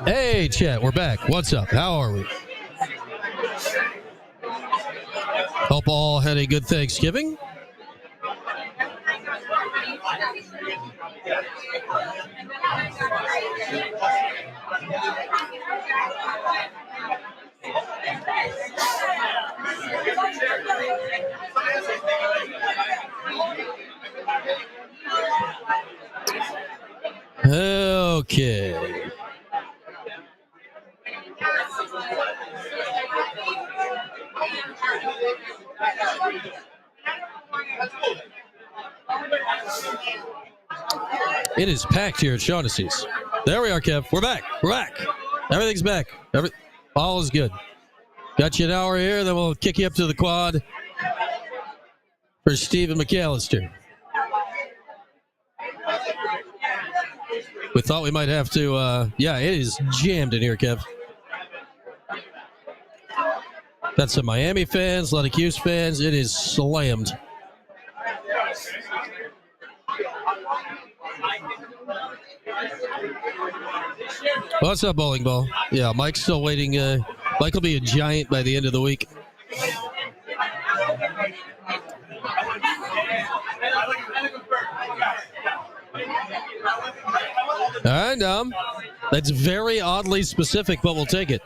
Hey, chat, we're back. What's up? How are we? Hope all had a good Thanksgiving. Okay. It is packed here at Shaughnessy's. There we are, Kev. We're back. We're back. Everything's back. All is good. Got you an hour here, then we'll kick you up to the quad for Stephen McAllister. We thought we might have to, it is jammed in here, Kev. Got some Miami fans, a lot of Cuse fans. It is slammed. What's up, bowling ball? Yeah, Mike's still waiting. Mike will be a giant by the end of the week. And that's very oddly specific, but we'll take it.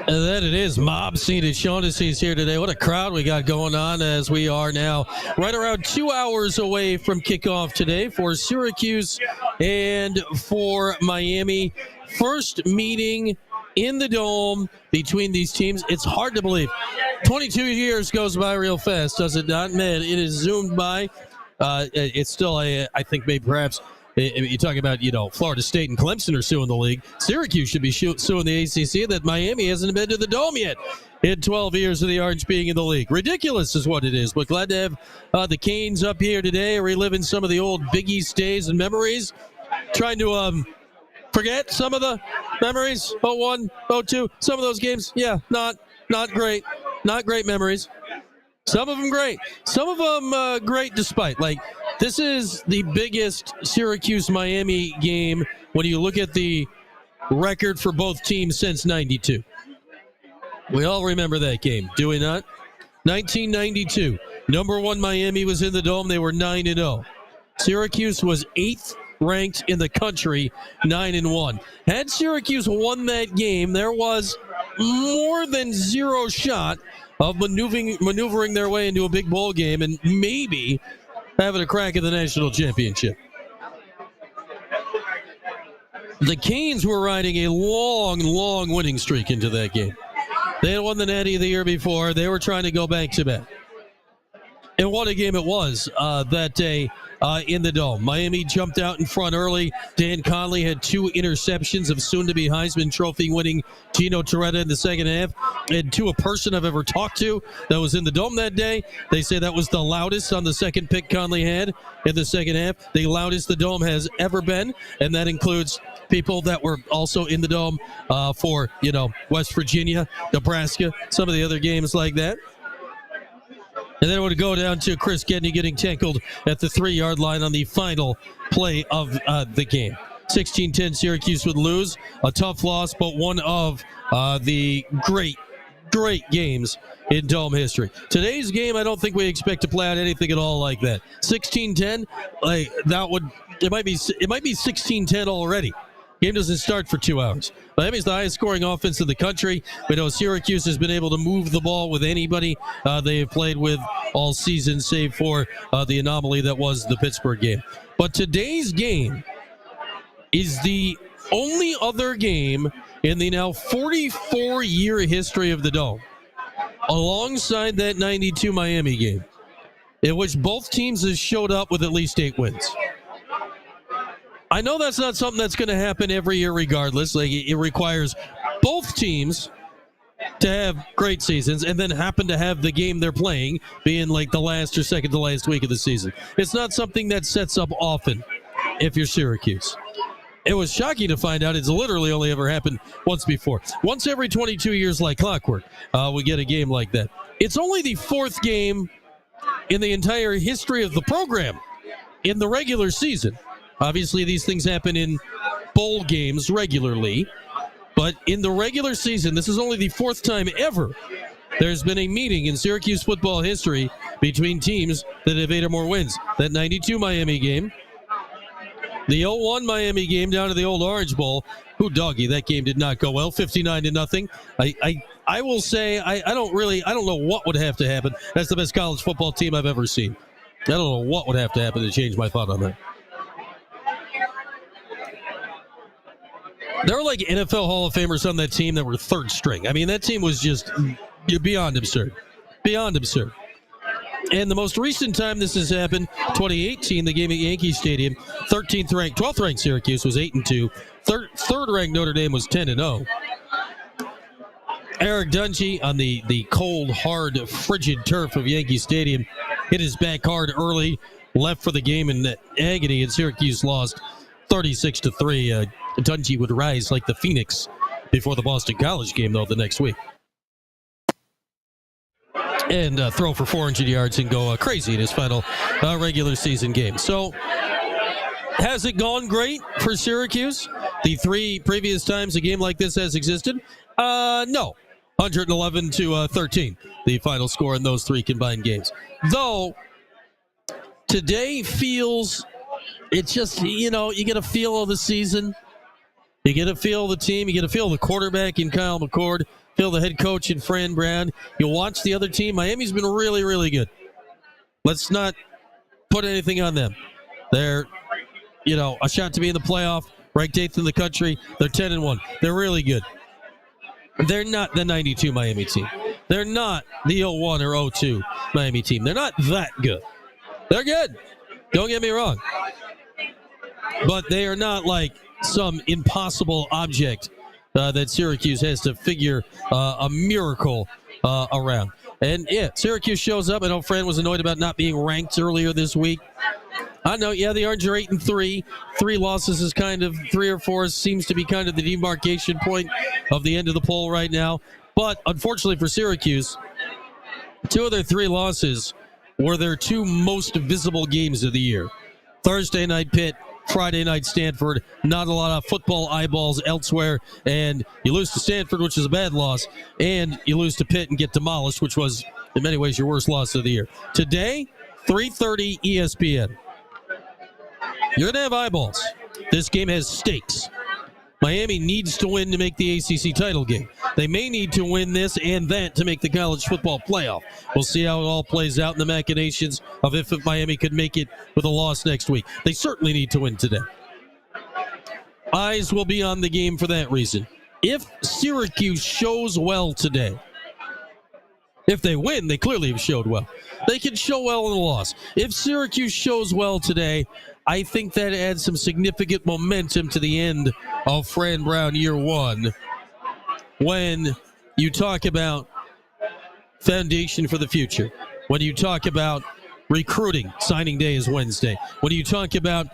And then it is mob scene at Shaughnessy's here today. What a crowd we got going on as we are now right around 2 hours away from kickoff today for Syracuse and for Miami. First meeting in the Dome between these teams. It's hard to believe. 22 years goes by real fast, does it not? Man, it is zoomed by. It's still, I think maybe perhaps you talk about, Florida State and Clemson are suing the league. Syracuse should be suing the ACC that Miami hasn't been to the Dome yet in 12 years of the Orange being in the league. Ridiculous is what it is, but glad to have the Canes up here today, reliving some of the old Big East days and memories, trying to forget some of the memories. 01, 02, some of those games, not great. Not great memories. Some of them great. Some of them great despite. This is the biggest Syracuse-Miami game when you look at the record for both teams since 92. We all remember that game, do we not? 1992. Number one Miami was in the Dome. They were 9-0. Syracuse was 8th ranked in the country, 9-1. Had Syracuse won that game, there was more than zero shot of maneuvering their way into a big bowl game and maybe having a crack at the national championship. The Canes were riding a long winning streak into that game. They had won the Natty the year before. They were trying to go back to back. And what a game it was that day in the Dome. Miami jumped out in front early. Dan Conley had 2 interceptions of soon-to-be Heisman Trophy-winning Gino Torretta in the second half. And to a person I've ever talked to that was in the Dome that day, they say that was the loudest on the second pick Conley had in the second half. The loudest the Dome has ever been, and that includes people that were also in the Dome for, West Virginia, Nebraska, some of the other games like that. And then it would go down to Chris Gedney getting tackled at the 3-yard line on the final play of the game. 16-10, Syracuse would lose. A tough loss, but one of the great games in Dome history. Today's game, I don't think we expect to play out anything at all like that. 16-10, it might be 16-10 already. Game doesn't start for 2 hours. Miami's the highest scoring offense in the country. We know Syracuse has been able to move the ball with anybody they have played with all season, save for the anomaly that was the Pittsburgh game. But today's game is the only other game in the now 44-year history of the Dome, alongside that 92 Miami game, in which both teams have showed up with at least 8 wins. I know that's not something that's going to happen every year regardless. Like, it requires both teams to have great seasons and then happen to have the game they're playing being like the last or second to last week of the season. It's not something that sets up often if you're Syracuse. It was shocking to find out it's literally only ever happened once before. Once every 22 years like clockwork, we get a game like that. It's only the 4th game in the entire history of the program in the regular season. Obviously, these things happen in bowl games regularly, but in the regular season, this is only the 4th time ever there's been a meeting in Syracuse football history between teams that have 8 or more wins. That 92 Miami game, the 0-1 Miami game down to the old Orange Bowl. Who doggy, that game did not go well, 59-0. I will say I don't know what would have to happen. That's the best college football team I've ever seen. I don't know what would have to happen to change my thought on that. There were like NFL Hall of Famers on that team that were 3rd string. I mean, that team was just beyond absurd. Beyond absurd. And the most recent time this has happened, 2018, the game at Yankee Stadium, 12th ranked Syracuse was 8-2. Third ranked Notre Dame was 10-0. Eric Dungy on the cold, hard, frigid turf of Yankee Stadium hit his back hard early, left for the game in agony, and Syracuse lost 36-3. Dungy would rise like the Phoenix before the Boston College game, though, the next week. And throw for 400 yards and go crazy in his final regular season game. So, has it gone great for Syracuse? The 3 previous times a game like this has existed? No. 111-13, the final score in those 3 combined games. Though, today feels, it's just, you get a feel of the season. You get a feel of the team. You get a feel of the quarterback in Kyle McCord. Feel the head coach in Fran Brown. You watch the other team. Miami's been really, really good. Let's not put anything on them. They're, a shot to be in the playoff, ranked 8th in the country. They're 10-1. They're really good. They're not the 92 Miami team. They're not the 01 or 02 Miami team. They're not that good. They're good. Don't get me wrong. But they are not like some impossible object that Syracuse has to figure a miracle around. And, Syracuse shows up. I know Fran was annoyed about not being ranked earlier this week. I know, the Orange are 8-3. 3 losses is kind of 3 or 4 seems to be kind of the demarcation point of the end of the poll right now. But unfortunately for Syracuse, 2 of their 3 losses were their 2 most visible games of the year. Thursday night Pitt, Friday night Stanford. Not a lot of football eyeballs elsewhere. And you lose to Stanford, which is a bad loss. And you lose to Pitt and get demolished, which was in many ways your worst loss of the year. Today, 3:30 ESPN. You're going to have eyeballs. This game has stakes. Miami needs to win to make the ACC title game. They may need to win this and that to make the college football playoff. We'll see how it all plays out in the machinations of if Miami could make it with a loss next week. They certainly need to win today. Eyes will be on the game for that reason. If Syracuse shows well today, if they win, they clearly have showed well. They can show well in a loss. If Syracuse shows well today, I think that adds some significant momentum to the end of Fran Brown year 1 when you talk about foundation for the future, when you talk about recruiting, signing day is Wednesday, when you talk about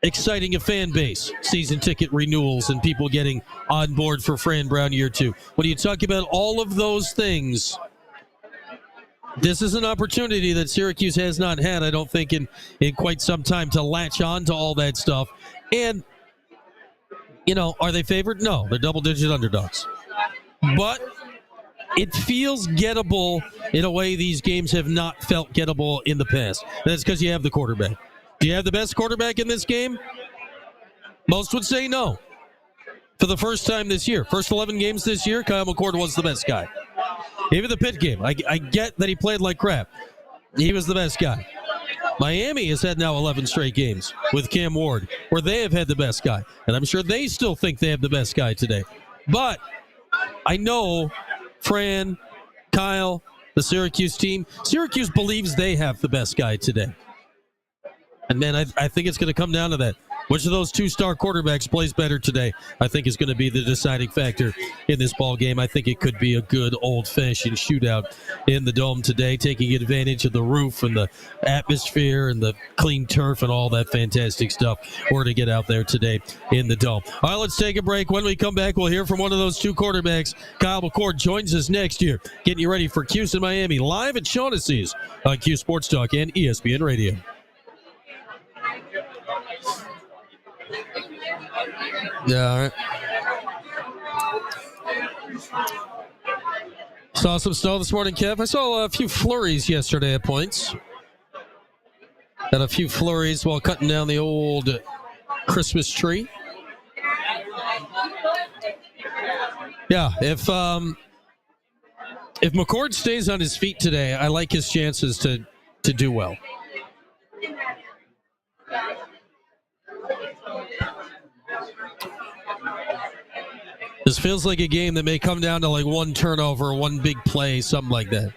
exciting a fan base, season ticket renewals and people getting on board for Fran Brown year 2, when you talk about all of those things, this is an opportunity that Syracuse has not had, I don't think, in quite some time to latch on to all that stuff. And, are they favored? No, they're double-digit underdogs. But it feels gettable in a way these games have not felt gettable in the past. That's because you have the quarterback. Do you have the best quarterback in this game? Most would say no. For the first time this year, first 11 games this year, Kyle McCord was the best guy. Even the Pitt game, I get that he played like crap. He was the best guy. Miami has had now 11 straight games with Cam Ward where they have had the best guy. And I'm sure they still think they have the best guy today. But I know Fran, Kyle, the Syracuse team. Syracuse believes they have the best guy today. And, man, I think it's going to come down to that. Which of those two-star quarterbacks plays better today, I think is going to be the deciding factor in this ball game. I think it could be a good old-fashioned shootout in the Dome today, taking advantage of the roof and the atmosphere and the clean turf and all that fantastic stuff. We're to get out there today in the Dome. All right, let's take a break. When we come back, we'll hear from one of those two quarterbacks. Kyle McCord joins us next year, getting you ready for Cuse-Miami live at Shaughnessy's on Cuse Sports Talk and ESPN Radio. Yeah, all right. Saw some snow this morning, Kev. I saw a few flurries yesterday at points. Had a few flurries while cutting down the old Christmas tree. Yeah, if McCord stays on his feet today, I like his chances to do well. This feels like a game that may come down to like one turnover, one big play, something like that.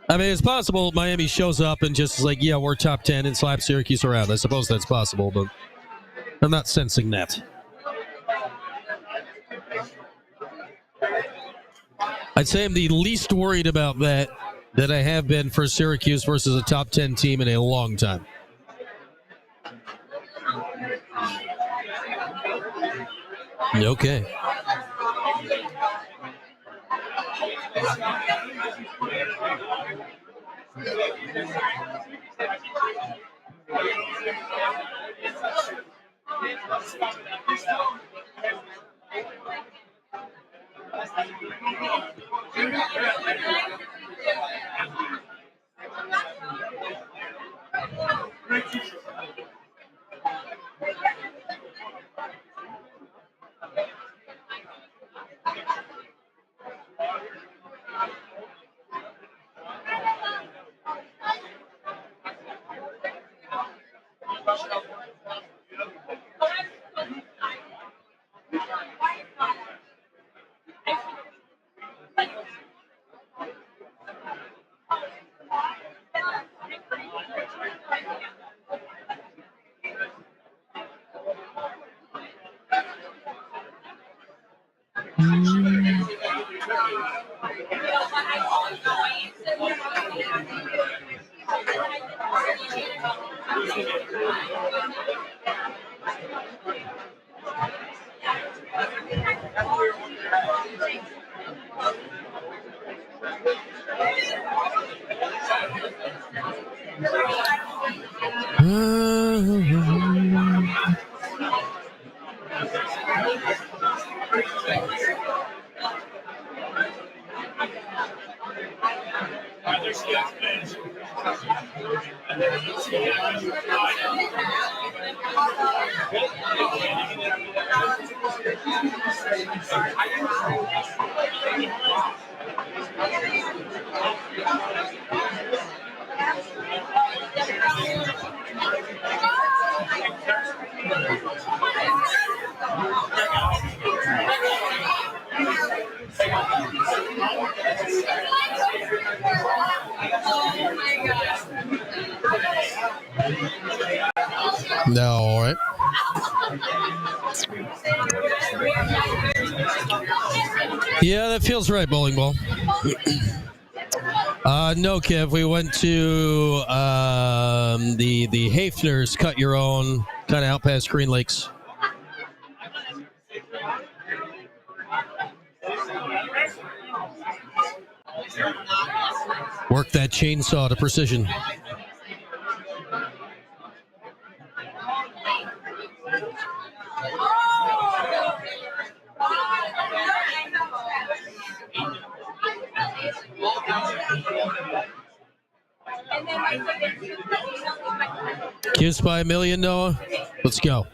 I mean, it's possible Miami shows up and just is like, yeah, we're top 10 and slap Syracuse around. I suppose that's possible, but I'm not sensing that. I'd say I'm the least worried about that I have been for Syracuse versus a top 10 team in a long time. Okay. No, all right. Yeah, that feels right, bowling ball. No, Kev, we went to the Hafner's Cut Your Own, kind of out past Green Lakes. Work that chainsaw to precision. Cuse by $1 million, Noah. Let's go.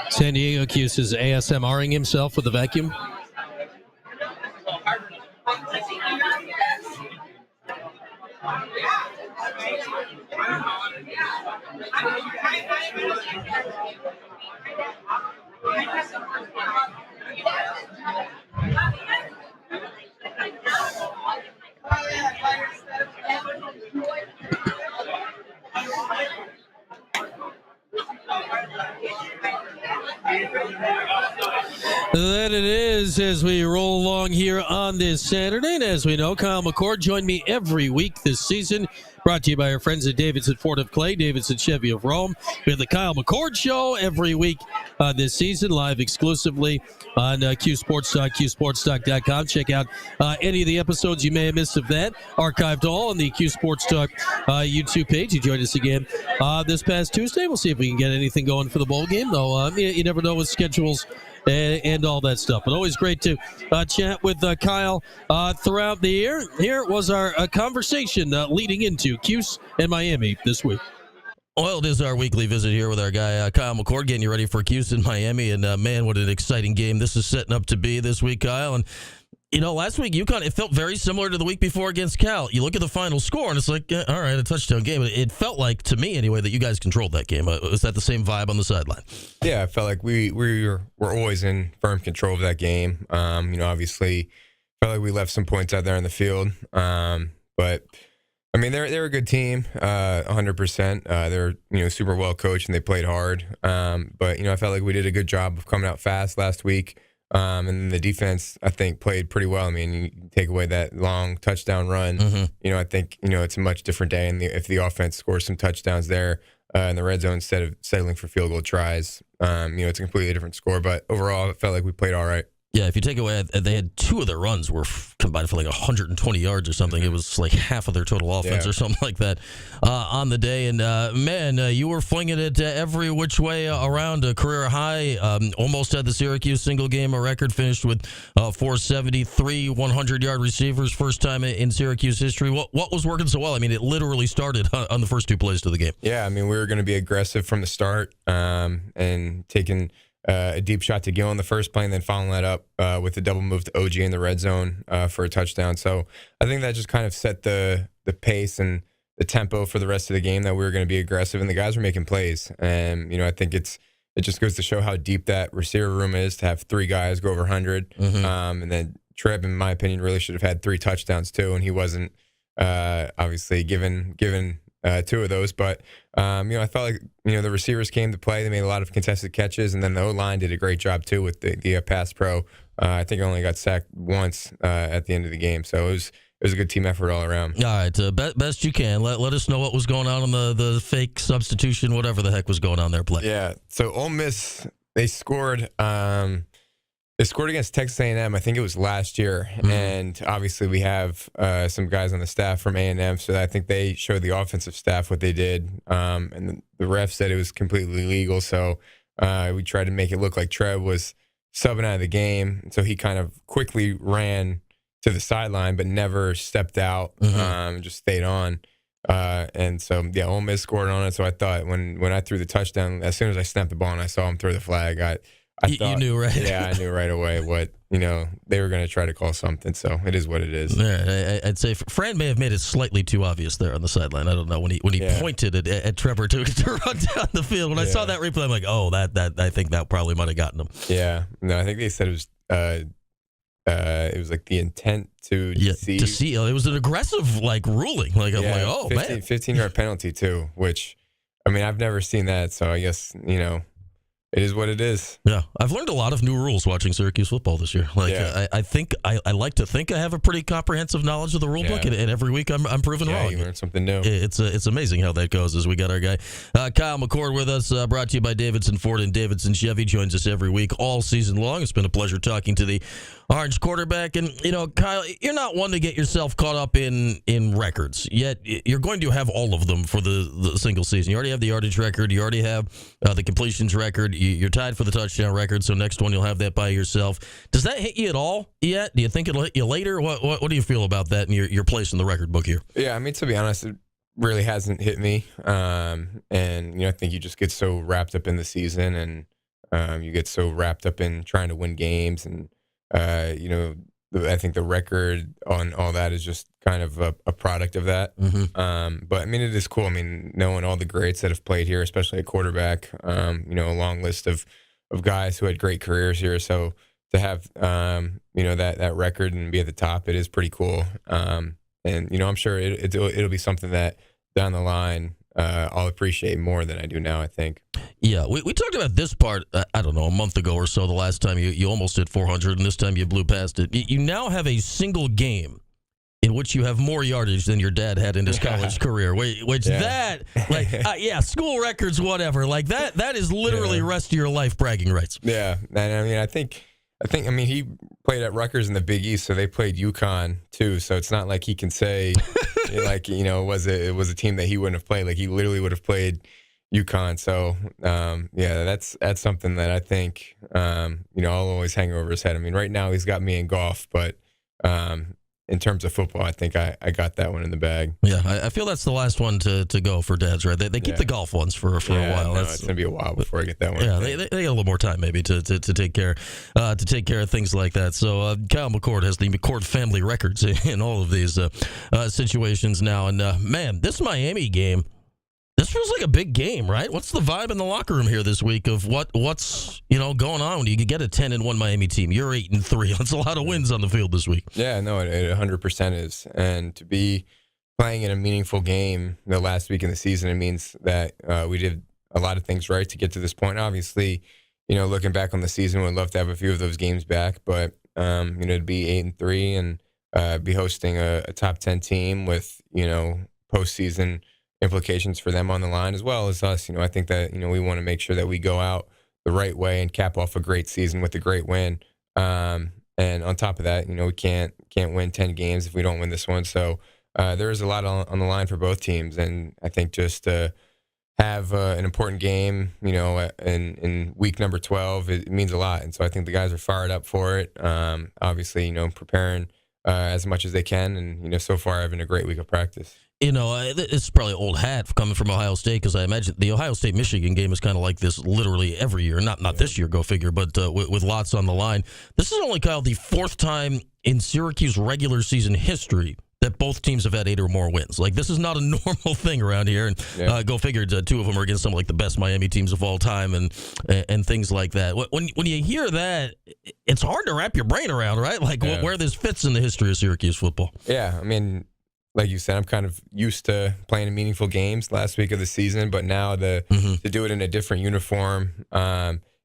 San Diego Cuse is ASMRing himself with a vacuum. That it is as we roll along here on this Saturday. And as we know, Kyle McCord joined me every week this season. Brought to you by our friends at Davidson Ford of Clay, Davidson Chevy of Rome. We have the Kyle McCord Show every week this season, live exclusively on QSportsTalk, QSportsTalk.com. Check out any of the episodes you may have missed of that. Archived all on the Q Sports Talk YouTube page. You joined us again this past Tuesday. We'll see if we can get anything going for the bowl game, though. You never know with schedules and all that stuff. But always great to chat with Kyle throughout the year. Here was our conversation leading into Cuse and Miami this week. Well, it is our weekly visit here with our guy, Kyle McCord, getting you ready for Cuse and Miami. And, man, what an exciting game this is setting up to be this week, Kyle. And, you know, last week, UConn, it felt very similar to the week before against Cal. You look at the final score, and it's like, yeah, all right, a touchdown game. It felt like, to me anyway, that you guys controlled that game. Was that the same vibe on the sideline? Yeah, I felt like we were always in firm control of that game. Obviously, felt like we left some points out there on the field. But, I mean, they're a good team, 100%. They're, super well coached, and they played hard. But, I felt like we did a good job of coming out fast last week. And then the defense, I think, played pretty well. I mean, you take away that long touchdown run, I think, it's a much different day. And if the offense scores some touchdowns there in the red zone instead of settling for field goal tries, it's a completely different score. But overall, it felt like we played all right. Yeah, if you take away, they had two of their runs were combined for like 120 yards or something. It was like half of their total offense or something like that on the day. And, man, you were flinging it every which way around a career high. Almost had the Syracuse single-game record, finished with 473 100-yard receivers, first time in Syracuse history. What was working so well? I mean, it literally started on the first two plays to the game. Yeah, I mean, we were going to be aggressive from the start and taking – a deep shot to Gill in the first play, and then following that up with a double move to OG in the red zone for a touchdown. So I think that just kind of set the pace and the tempo for the rest of the game, that we were going to be aggressive, and the guys were making plays. And, I think it just goes to show how deep that receiver room is to have three guys go over 100. And then Trev, in my opinion, really should have had 3 touchdowns too, and he wasn't obviously given two of those. But, I felt like, the receivers came to play. They made a lot of contested catches, and then the O-line did a great job, too, with the pass pro. I think I only got sacked once at the end of the game. So it was a good team effort all around. All right, best you can. Let us know what was going on the fake substitution, whatever the heck was going on there. Play. Yeah, so Ole Miss, they scored against Texas A&M. I think it was last year, and obviously we have some guys on the staff from A&M, so I think they showed the offensive staff what they did, and the ref said it was completely legal, so we tried to make it look like Trev was subbing out of the game, so he kind of quickly ran to the sideline but never stepped out, just stayed on. And so, Ole Miss scored on it, so I thought when I threw the touchdown, as soon as I snapped the ball and I saw him throw the flag, I thought, you knew, right? Yeah, I knew right away what, they were going to try to call something. So it is what it is. Yeah, I'd say Fran may have made it slightly too obvious there on the sideline. I don't know, when he pointed at Trevor to run down the field. When I saw that replay, I'm like, oh, that I think that probably might have gotten him. Yeah. No, I think they said it was like the intent to deceive. It was an aggressive ruling. I'm like, oh, 15-yard penalty too, which, I mean, I've never seen that. So I guess, it is what it is. Yeah, I've learned a lot of new rules watching Syracuse football this year. I think I like to think I have a pretty comprehensive knowledge of the rule book, and every week I'm proven wrong. You learn something new. It's amazing how that goes. As we got our guy Kyle McCord with us, brought to you by Davidson Ford and Davidson Chevy. Joins us every week, all season long. It's been a pleasure talking to the Orange quarterback. And, Kyle, you're not one to get yourself caught up in records, yet you're going to have all of them for the single season. You already have the yardage record. You already have the completions record. You're tied for the touchdown record, so next one you'll have that by yourself. Does that hit you at all yet? Do you think it'll hit you later? What do you feel about that and your place in the record book here? Yeah, I mean, to be honest, it really hasn't hit me. And, I think you just get so wrapped up in the season, and you get so wrapped up in trying to win games, and I think the record on all that is just kind of a product of that. But I mean, it is cool. I mean, knowing all the greats that have played here, especially at quarterback, a long list of of guys who had great careers here. So to have that record and be at the top, it is pretty cool. And I'm sure it'll be something that down the line I'll appreciate more than I do now, I think. Yeah, we talked about this part, I don't know, a month ago or so, the last time you almost hit 400, and this time you blew past it. You now have a single game in which you have more yardage than your dad had in his college career, school records, whatever, like that is literally rest of your life bragging rights. Yeah, and I think he played at Rutgers in the Big East, so they played UConn too. So it's not like he can say, it was a team that he wouldn't have played. Like he literally would have played UConn. So that's something that I think I'll always hang over his head. I mean, right now he's got me in golf, but in terms of football, I think I got that one in the bag. Yeah, I feel that's the last one to go for dads, right? They keep the golf ones for a while. No, it's gonna be a while before I get that one. Yeah, they got a little more time maybe to take care of things like that. So Kyle McCord has the McCord family records in all of these situations now. And man, this Miami game, this feels like a big game, right? What's the vibe in the locker room here this week of what's going on when you get a 10-1 Miami team? You're 8-3. That's a lot of wins on the field this week. Yeah, no, it 100% is. And to be playing in a meaningful game the last week in the season, it means that we did a lot of things right to get to this point. Obviously, looking back on the season, we'd love to have a few of those games back, but to be 8-3 and be hosting a top 10 team with postseason implications for them on the line as well as us. I think that we want to make sure that we go out the right way and cap off a great season with a great win. And on top of that, we can't win 10 games if we don't win this one. So there is a lot on the line for both teams, and I think just to have an important game, in week number 12, it means a lot. And so I think the guys are fired up for it. Obviously, preparing as much as they can, and so far having a great week of practice. It's probably old hat coming from Ohio State, because I imagine the Ohio State-Michigan game is kind of like this literally every year. Not this year, go figure, but with lots on the line. This is only, Kyle, the fourth time in Syracuse regular season history that both teams have had 8 or more wins. Like, this is not a normal thing around here. And go figure, 2 of them are against some of like the best Miami teams of all time and things like that. When you hear that, it's hard to wrap your brain around, right? Like where this fits in the history of Syracuse football. Yeah, I mean, like you said, I'm kind of used to playing in meaningful games last week of the season, but now to do it in a different uniform,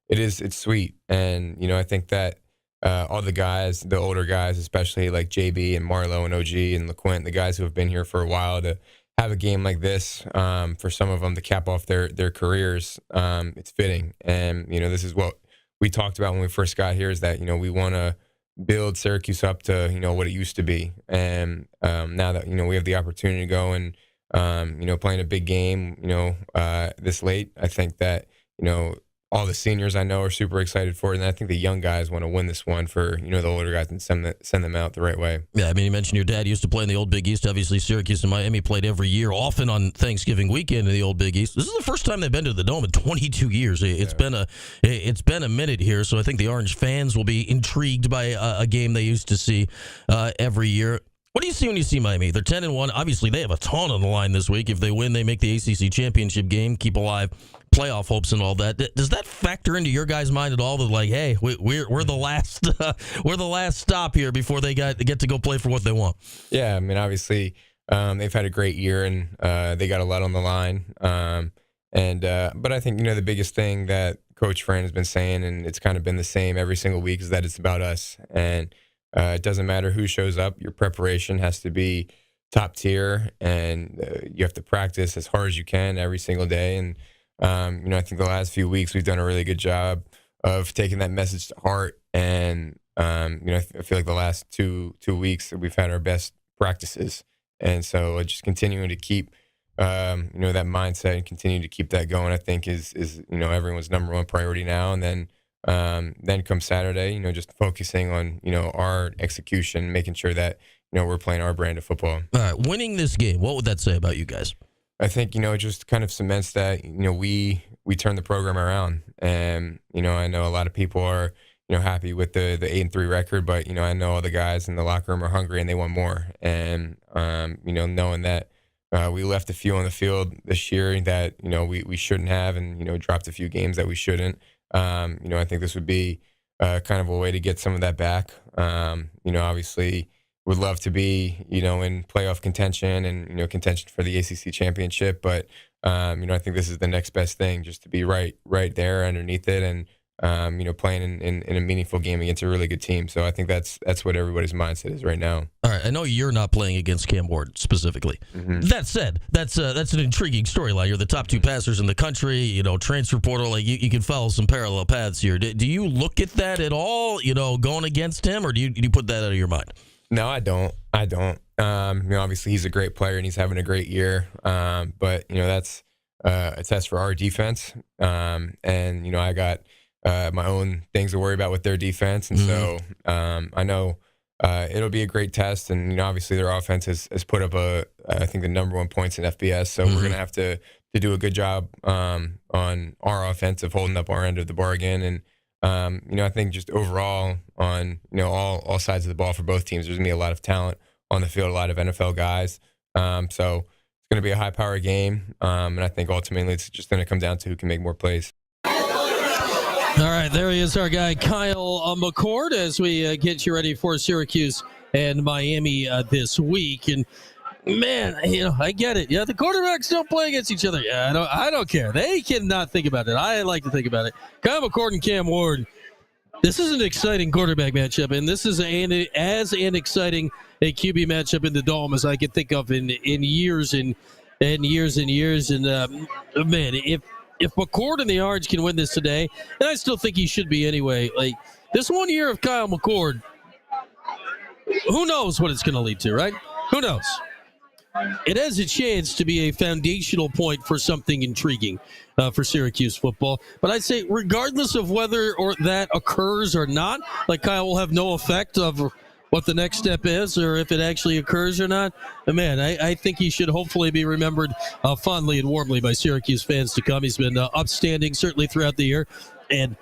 it's sweet. And, I think that all the guys, the older guys, especially like JB and Marlo and OG and LeQuint, the guys who have been here for a while, to have a game like this, for some of them to cap off their careers, it's fitting. And, this is what we talked about when we first got here, is that, we want to build Syracuse up to what it used to be, and now that we have the opportunity to go and playing a big game this late, I think that all the seniors I know are super excited for it, and I think the young guys want to win this one for the older guys and send them out the right way. Yeah, I mean, you mentioned your dad used to play in the old Big East. Obviously, Syracuse and Miami played every year, often on Thanksgiving weekend in the old Big East. This is the first time they've been to the Dome in 22 years. It's been a minute here, so I think the Orange fans will be intrigued by a game they used to see every year. What do you see when you see Miami? They're 10-1. Obviously, they have a ton on the line this week. If they win, they make the ACC championship game, keep alive playoff hopes and all that. Does that factor into your guys' mind at all? That like, hey, we're the last we're the last stop here before they get to go play for what they want. Yeah, I mean, obviously, they've had a great year, and they got a lot on the line. But I think the biggest thing that Coach Fran has been saying, and it's kind of been the same every single week, is that it's about us. And it doesn't matter who shows up. Your preparation has to be top tier, and you have to practice as hard as you can every single day. And I think the last few weeks we've done a really good job of taking that message to heart. And I feel like the last two weeks we've had our best practices, and so just continuing to keep that mindset and continue to keep that going, I think is everyone's number one priority now. And then come Saturday, just focusing on, our execution, making sure that, we're playing our brand of football. All right, winning this game, what would that say about you guys? I think, it just kind of cements that, we turned the program around. And, I know a lot of people are, happy with the 8-3 record, but, I know all the guys in the locker room are hungry and they want more. And, knowing that we left a few on the field this year that, we shouldn't have, and, dropped a few games that we shouldn't. I think this would be kind of a way to get some of that back. Obviously would love to be, in playoff contention and, contention for the ACC championship. But, I think this is the next best thing, just to be right there underneath it and, playing in a meaningful game against a really good team. So I think that's what everybody's mindset is right now. All right, I know you're not playing against Cam Ward specifically. Mm-hmm. That said, that's an intriguing storyline. You're the top two passers in the country. Transfer portal. Like you can follow some parallel paths here. Do you look at that at all? Going against him, or do you put that out of your mind? No, I don't. Obviously he's a great player and he's having a great year. But that's a test for our defense. And I got my own things to worry about with their defense, and so I know it'll be a great test. And obviously their offense has put up I think the number 1 points in FBS. So we're gonna have to do a good job on our offense of holding up our end of the bargain. And I think just overall on all sides of the ball for both teams, there's gonna be a lot of talent on the field, a lot of NFL guys. So it's gonna be a high-powered game, and I think ultimately it's just gonna come down to who can make more plays. All right, there he is, our guy Kyle McCord, as we get you ready for Syracuse and Miami this week. And man, I get it. Yeah, the quarterbacks don't play against each other. Yeah, I don't care. They cannot think about it. I like to think about it. Kyle McCord and Cam Ward. This is an exciting quarterback matchup, and this is as an exciting a QB matchup in the Dome as I can think of in years and years and years. And man, if McCord and the Orange can win this today, and I still think he should be anyway, like this 1 year of Kyle McCord, who knows what it's going to lead to, right? Who knows? It has a chance to be a foundational point for something intriguing for Syracuse football. But I'd say regardless of whether or that occurs or not, like Kyle will have no effect of what the next step is or if it actually occurs or not. But man, I think he should hopefully be remembered fondly and warmly by Syracuse fans to come. He's been upstanding certainly throughout the year. And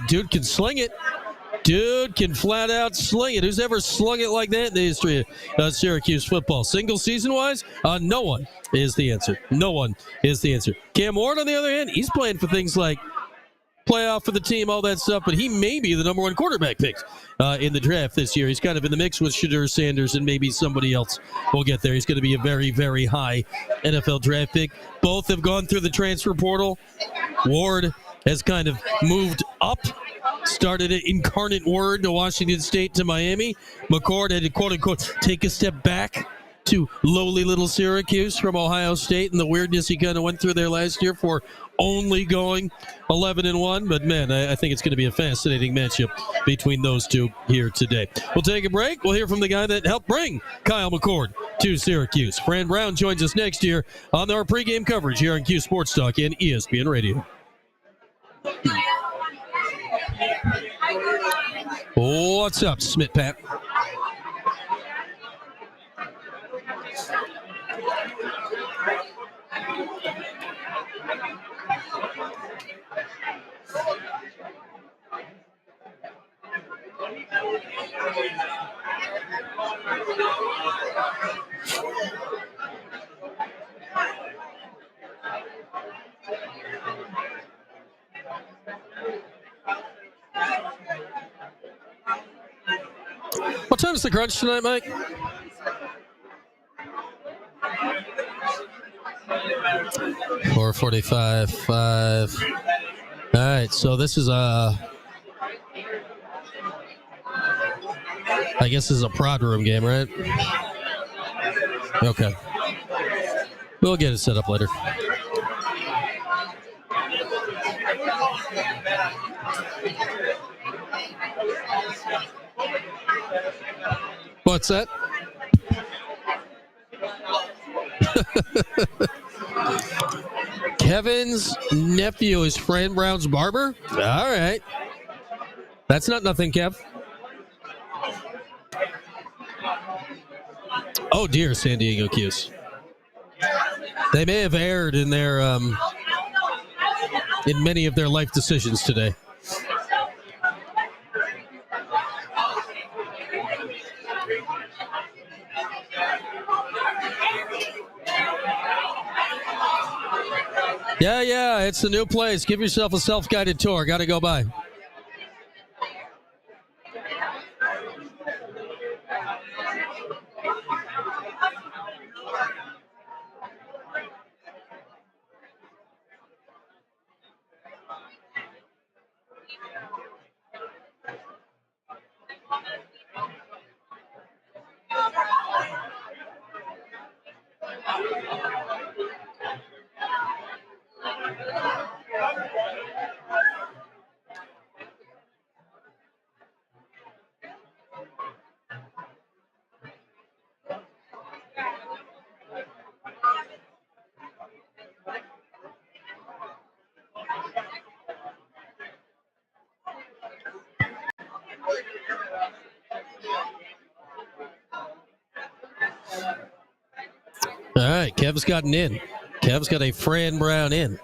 dude can sling it. Dude can flat out sling it. Who's ever slung it like that in the history of Syracuse football? Single season-wise, no one is the answer. No one is the answer. Cam Ward, on the other hand, he's playing for things like playoff for the team, all that stuff, but he may be the number 1 quarterback picked in the draft this year. He's kind of in the mix with Shedeur Sanders and maybe somebody else will get there. He's going to be a very, very high NFL draft pick. Both have gone through the transfer portal. Ward has kind of moved up, started at Incarnate Word to Washington State to Miami. McCord had to, quote-unquote, take a step back to lowly little Syracuse from Ohio State and the weirdness he kind of went through there last year for only going 11-1. But, man, I think it's going to be a fascinating matchup between those two here today. We'll take a break. We'll hear from the guy that helped bring Kyle McCord to Syracuse. Fran Brown joins us next year on our pregame coverage here on Cuse Sports Talk and ESPN Radio. What's up, Smith Pat? What time's the crunch tonight, Mike? 4:45. 5. All right, so this is I guess this is a prod room game, right? Okay. We'll get it set up later. What's that? Kevin's nephew is Fran Brown's barber? All right. That's not nothing, Kev. Oh, dear, San Diego Cuse. They may have erred in their in many of their life decisions today. Yeah, it's the new place. Give yourself a self-guided tour. Got to go by. All right, Kev's got an in. Kev's got a Fran Brown in.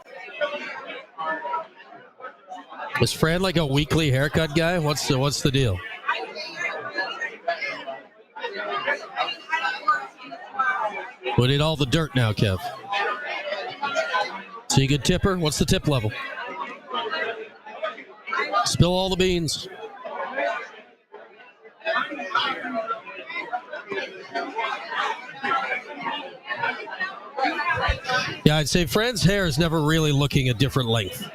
Is Fran like a weekly haircut guy? What's the deal? We need all the dirt now, Kev. So you good tipper? What's the tip level? Spill all the beans. Yeah, I'd say Fran's hair is never really looking a different length.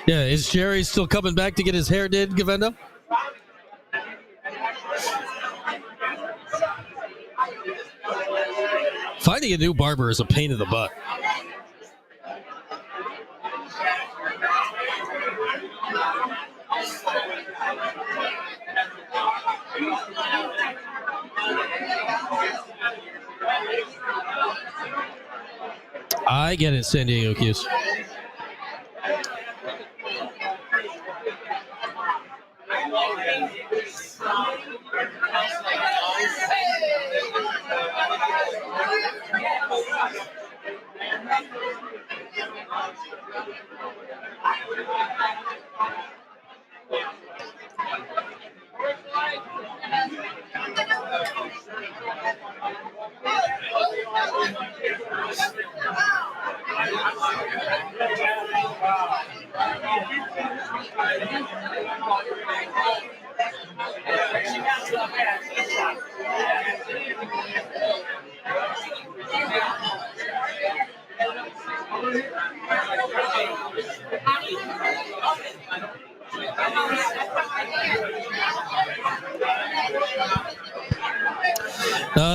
Yeah, is Jerry still coming back to get his hair did, Gavenda? Finding a new barber is a pain in the butt. I get it, San Diego Cuse.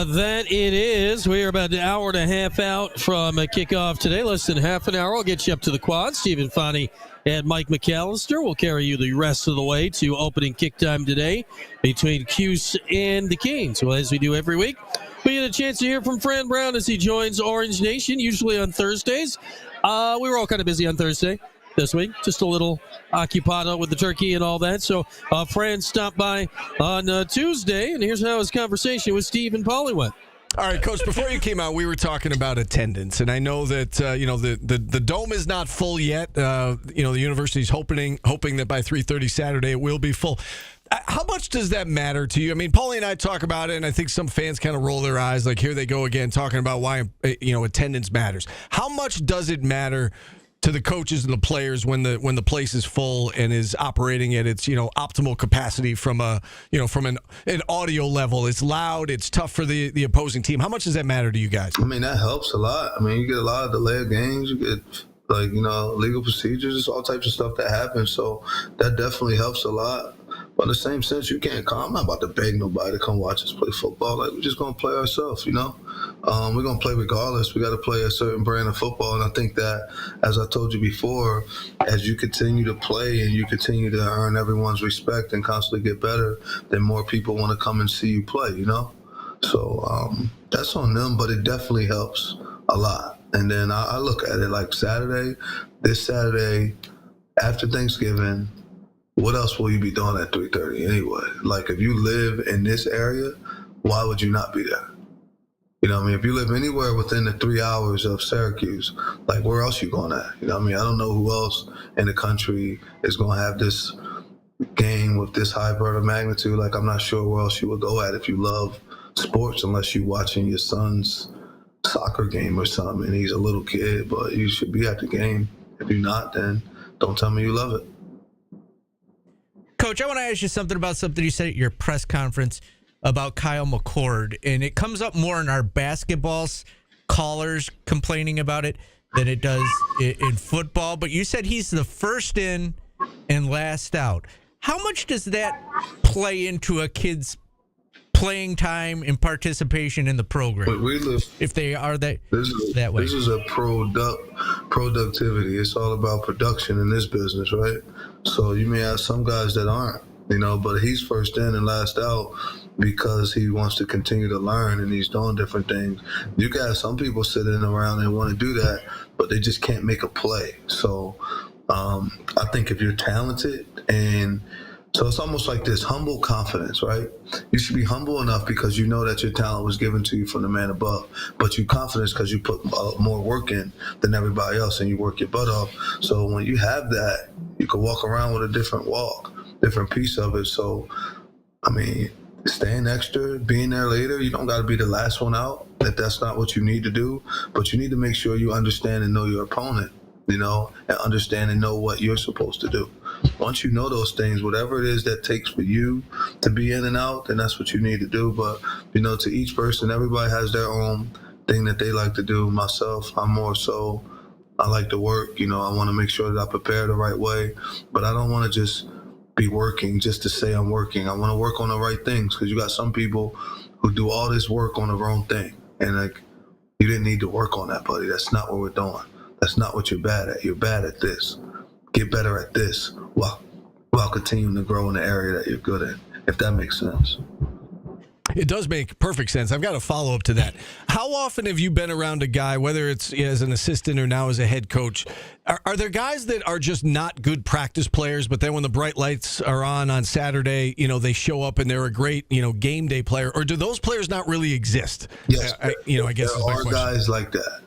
That it is. We are about an hour and a half out from a kickoff today. Less than half an hour. I'll get you up to the quad. Stephen Fani and Mike McAllister will carry you the rest of the way to opening kick time today between Cuse and the Kings. Well, as we do every week, we get a chance to hear from Fran Brown as he joins Orange Nation, usually on Thursdays. We were all kind of busy on Thursday this week, just a little occupado with the turkey and all that. So Fran stopped by on Tuesday, and here's how his conversation with Steve and Paulie went. All right, Coach, before you came out, we were talking about attendance, and I know that the dome is not full yet. The university's hoping that by 3:30 Saturday it will be full. How much does that matter to you? I mean, Paulie and I talk about it, and I think some fans kind of roll their eyes, like here they go again talking about why attendance matters. How much does it matter to the coaches and the players when the place is full and is operating at its optimal capacity from an audio level? It's loud, it's tough for the opposing team. How much does that matter to you guys? I mean, that helps a lot. I mean, you get a lot of delay of games, you get legal procedures, just all types of stuff that happens. So that definitely helps a lot. But in the same sense, you can't come. I'm not about to beg nobody to come watch us play football. Like, we're just going to play ourselves, We're going to play regardless. We got to play a certain brand of football. And I think that, as I told you before, as you continue to play and you continue to earn everyone's respect and constantly get better, then more people want to come and see you play, So that's on them, but it definitely helps a lot. And then I look at it like this Saturday, after Thanksgiving, what else will you be doing at 3:30 anyway? Like, if you live in this area, why would you not be there? You know what I mean? If you live anywhere within the 3 hours of Syracuse, like, where else you going at? You know what I mean? I don't know who else in the country is going to have this game with this high bird of magnitude. Like, I'm not sure where else you would go at if you love sports, unless you're watching your son's soccer game or something and he's a little kid, but you should be at the game. If you're not, then don't tell me you love it. Coach, I want to ask you something about something you said at your press conference about Kyle McCord, and it comes up more in our basketball callers complaining about it than it does in football, but you said he's the first in and last out. How much does that play into a kid's playing time and participation in the program? But we live, if they are that way. This is a productivity. It's all about production in this business, right? So you may have some guys that aren't, but he's first in and last out because he wants to continue to learn and he's doing different things. You got some people sitting around and want to do that, but they just can't make a play. So I think if you're talented, and so it's almost like this humble confidence, right? You should be humble enough because you know that your talent was given to you from the man above, but you're confident because you put more work in than everybody else and you work your butt off. So when you have that, you can walk around with a different piece of it. So, I mean, staying extra, being there later, you don't got to be the last one out. That's not what you need to do, but you need to make sure you understand and know your opponent, and understand and know what you're supposed to do. Once you know those things, whatever it is that takes for you to be in and out, then that's what you need to do. But, to each person, everybody has their own thing that they like to do. Myself, I'm more so, I like to work. I want to make sure that I prepare the right way, but I don't want to just be working just to say I'm working. I want to work on the right things, because you got some people who do all this work on the wrong thing. And you didn't need to work on that, buddy. That's not what we're doing. That's not what you're bad at. You're bad at this. Get better at this while continuing to grow in the area that you're good at, if that makes sense. It does make perfect sense. I've got a follow-up to that. How often have you been around a guy, whether it's as an assistant or now as a head coach, are there guys that are just not good practice players, but then when the bright lights are on Saturday, they show up and they're a great, game day player? Or do those players not really exist? Yes. I guess there are guys like that.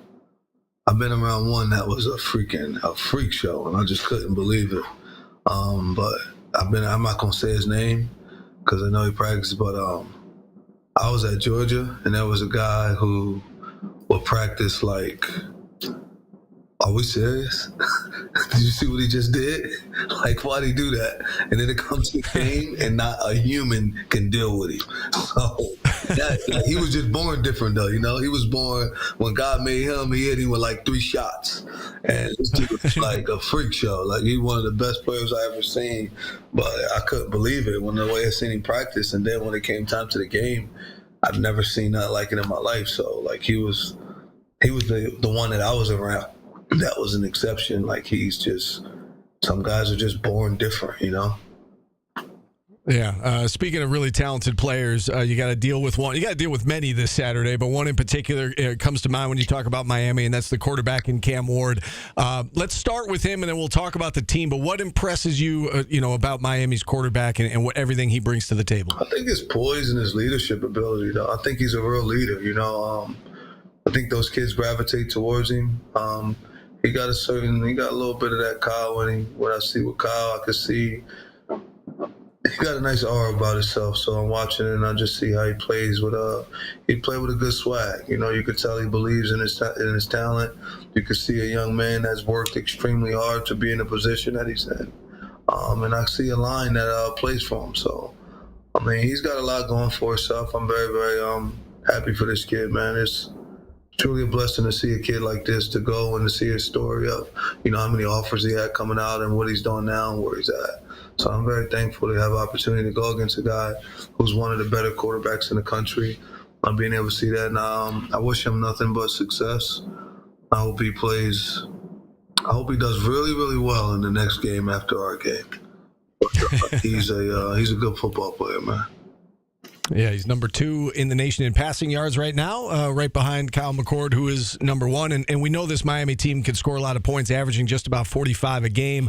I've been around one that was a freak show, and I just couldn't believe it. But I'm not going to say his name because I know he practices, but I was at Georgia, and there was a guy who would practice like, are we serious? Did you see what he just did? Like, why'd he do that? And then it comes to the game, and not a human can deal with him. So he was just born different, though. He was born, when God made him, he hit him with like 3 shots. And this dude was like a freak show. Like, he's one of the best players I ever seen. But I couldn't believe it when the way I seen him practice. And then when it came time to the game, I've never seen nothing like it in my life. So, like, he was the one that I was around. That was an exception. Like, some guys are just born different, Yeah. Speaking of really talented players, you got to deal with one. You got to deal with many this Saturday, but one in particular comes to mind when you talk about Miami, and that's the quarterback in Cam Ward. Let's start with him, and then we'll talk about the team. But what impresses you, about Miami's quarterback and what everything he brings to the table? I think his poise and his leadership ability, though. I think he's a real leader. I think those kids gravitate towards him. He got a little bit of that Kyle in him. What I see with Kyle, I could see he got a nice aura about himself. So I'm watching it, and I just see how he plays he played with a good swag. You could tell he believes in his talent. You could see a young man that's worked extremely hard to be in the position that he's in. And I see a line that plays for him. So, I mean, he's got a lot going for himself. I'm very, very happy for this kid, man. It's truly a blessing to see a kid like this, to go and to see his story of, how many offers he had coming out and what he's doing now and where he's at. So I'm very thankful to have an opportunity to go against a guy who's one of the better quarterbacks in the country. I'm being able to see that. And I wish him nothing but success. I hope he does really, really well in the next game after our game. He's a good football player, man. Yeah, he's number 2 in the nation in passing yards right now, right behind Kyle McCord, who is number 1. And we know this Miami team can score a lot of points, averaging just about 45 a game.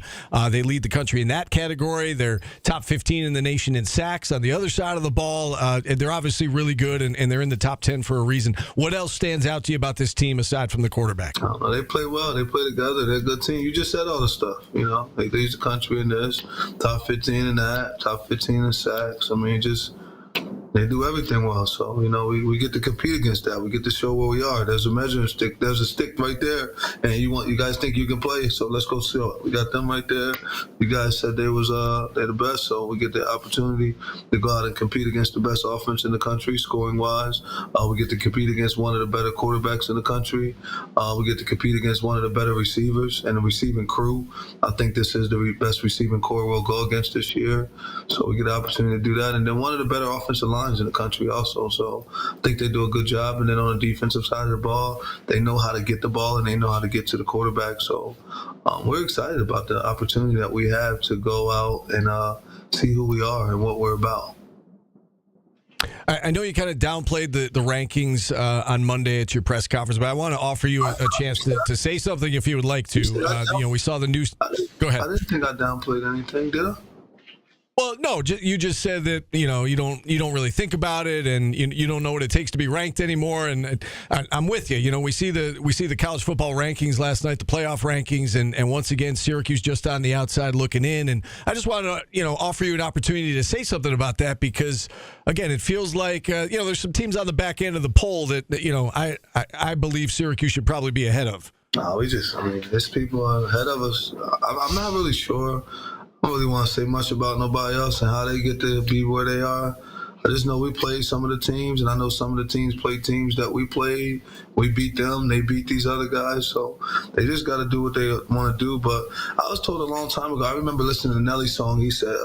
They lead the country in that category. They're top 15 in the nation in sacks. On the other side of the ball, they're obviously really good, and they're in the top 10 for a reason. What else stands out to you about this team aside from the quarterback? I don't know. They play well. They play together. They're a good team. You just said all the stuff, you know. They lead the country in this, top 15 in that, top 15 in sacks. I mean, they do everything well. So, you know, we get to compete against that. We get to show where we are. There's a measuring stick. There's a stick right there. And you guys think you can play, so let's go show it. We got them right there. You guys said they're the best, so we get the opportunity to go out and compete against the best offense in the country, scoring-wise. We get to compete against one of the better quarterbacks in the country. We get to compete against one of the better receivers and the receiving crew. I think this is the best receiving core we'll go against this year. So we get the opportunity to do that. And then one of the better offensive lines in the country also. So I think they do a good job. And then on the defensive side of the ball, they know how to get the ball and they know how to get to the quarterback. So we're excited about the opportunity that we have to go out and see who we are and what we're about. I know you kind of downplayed the rankings on Monday at your press conference, but I want to offer you a chance to say something if you would like to. We saw the news. Go ahead. I didn't think I downplayed anything, did I? Well, no, you just said that you don't really think about it, and you don't know what it takes to be ranked anymore. And I'm with you. You know, we see the college football rankings last night, the playoff rankings, and once again, Syracuse just on the outside looking in. And I just want to offer you an opportunity to say something about that because again, it feels like there's some teams on the back end of the poll that I believe Syracuse should probably be ahead of. No, there's people ahead of us. I'm not really sure. I don't really want to say much about nobody else and how they get to be where they are. I just know we played some of the teams, and I know some of the teams played teams that we played. We beat them. They beat these other guys. So they just got to do what they want to do. But I was told a long time ago, I remember listening to Nelly's song. He said,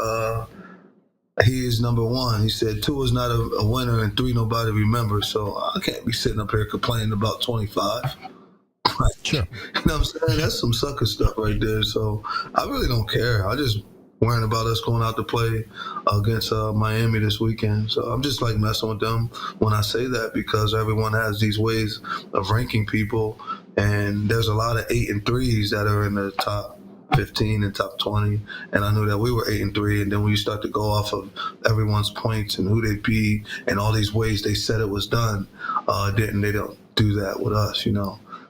he is number 1. He said 2 is not a winner and 3 nobody remembers. So I can't be sitting up here complaining about 25. Sure. You know what I'm saying? That's some sucker stuff right there. So I really don't care. I just worrying about us going out to play against Miami this weekend. So I'm just like messing with them when I say that because everyone has these ways of ranking people, and there's a lot of 8 and 3s that are in the top 15 and top 20, and I knew that we were 8 and 3. And then when you start to go off of everyone's points and who they beat and all these ways they said it was done, they don't do that with us,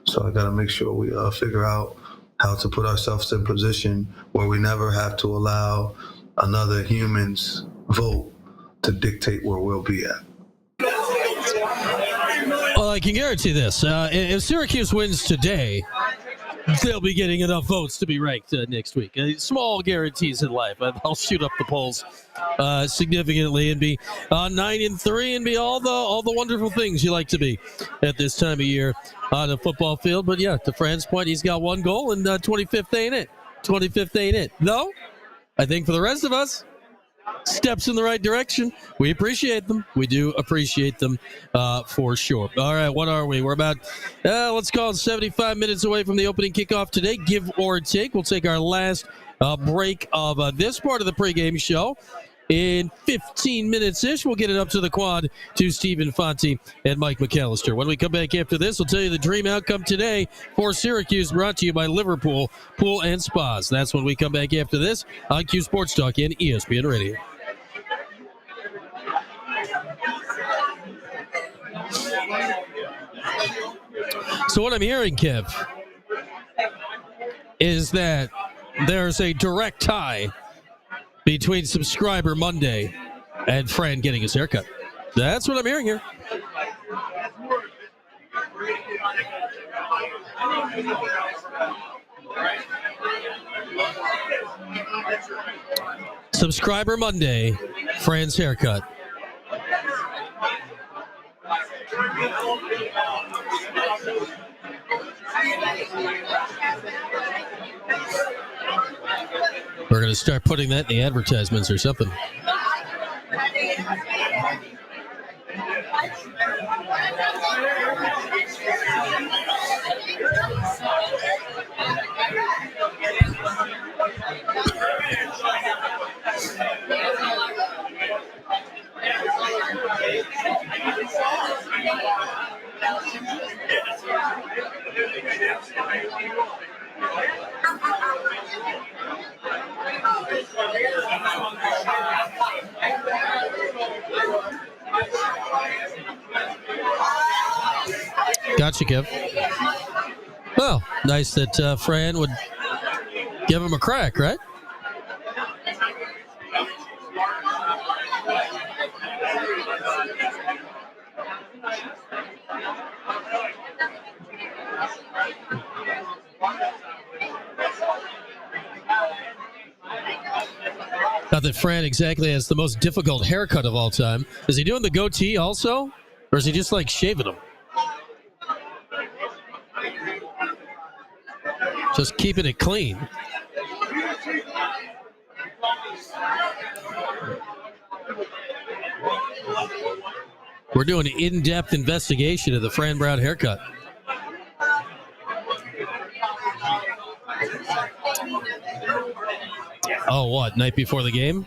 So I got to make sure we figure out how to put ourselves in position where we never have to allow another human's vote to dictate where we'll be at. Well, I can guarantee this. If Syracuse wins today, they'll be getting enough votes to be ranked next week. Small guarantees in life. I'll shoot up the polls significantly and be 9 and 3 and be all the wonderful things you like to be at this time of year on a football field. But yeah, to Fran's point, he's got one goal, and 25th ain't it. 25th ain't it. No, I think for the rest of us, steps in the right direction. We appreciate them. We do appreciate them for sure. All right, what are we? We're about, let's call it 75 minutes away from the opening kickoff today, give or take. We'll take our last break of this part of the pregame show. In 15 minutes-ish, we'll get it up to the quad to Stephen Fonte and Mike McAllister. When we come back after this, we'll tell you the dream outcome today for Syracuse, brought to you by Liverpool Pool and Spas. That's when we come back after this on Cuse Sports Talk and ESPN Radio. So what I'm hearing, Kev, is that there's a direct tie between Subscriber Monday and Fran getting his haircut. That's what I'm hearing here. Subscriber Monday, Fran's haircut. We're going to start putting that in the advertisements or something. Gotcha, Kev. Well, nice that Fran would give him a crack, right? Not that Fran exactly has the most difficult haircut of all time. Is he doing the goatee also? Or is he just like shaving them? Just keeping it clean. We're doing an in-depth investigation of the Fran Brown haircut. Oh, what? Night before the game?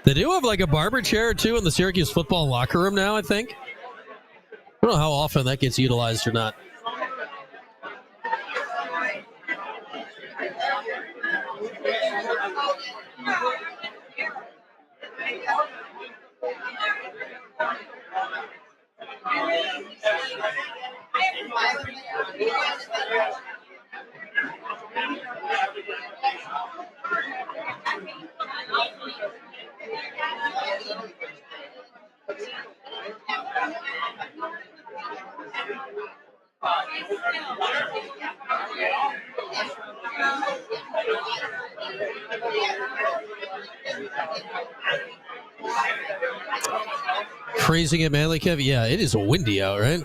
They do have like a barber chair or two in the Syracuse football locker room now, I think. I don't know how often that gets utilized or not. Freezing it, Manly Kev. Yeah, it is windy out, right?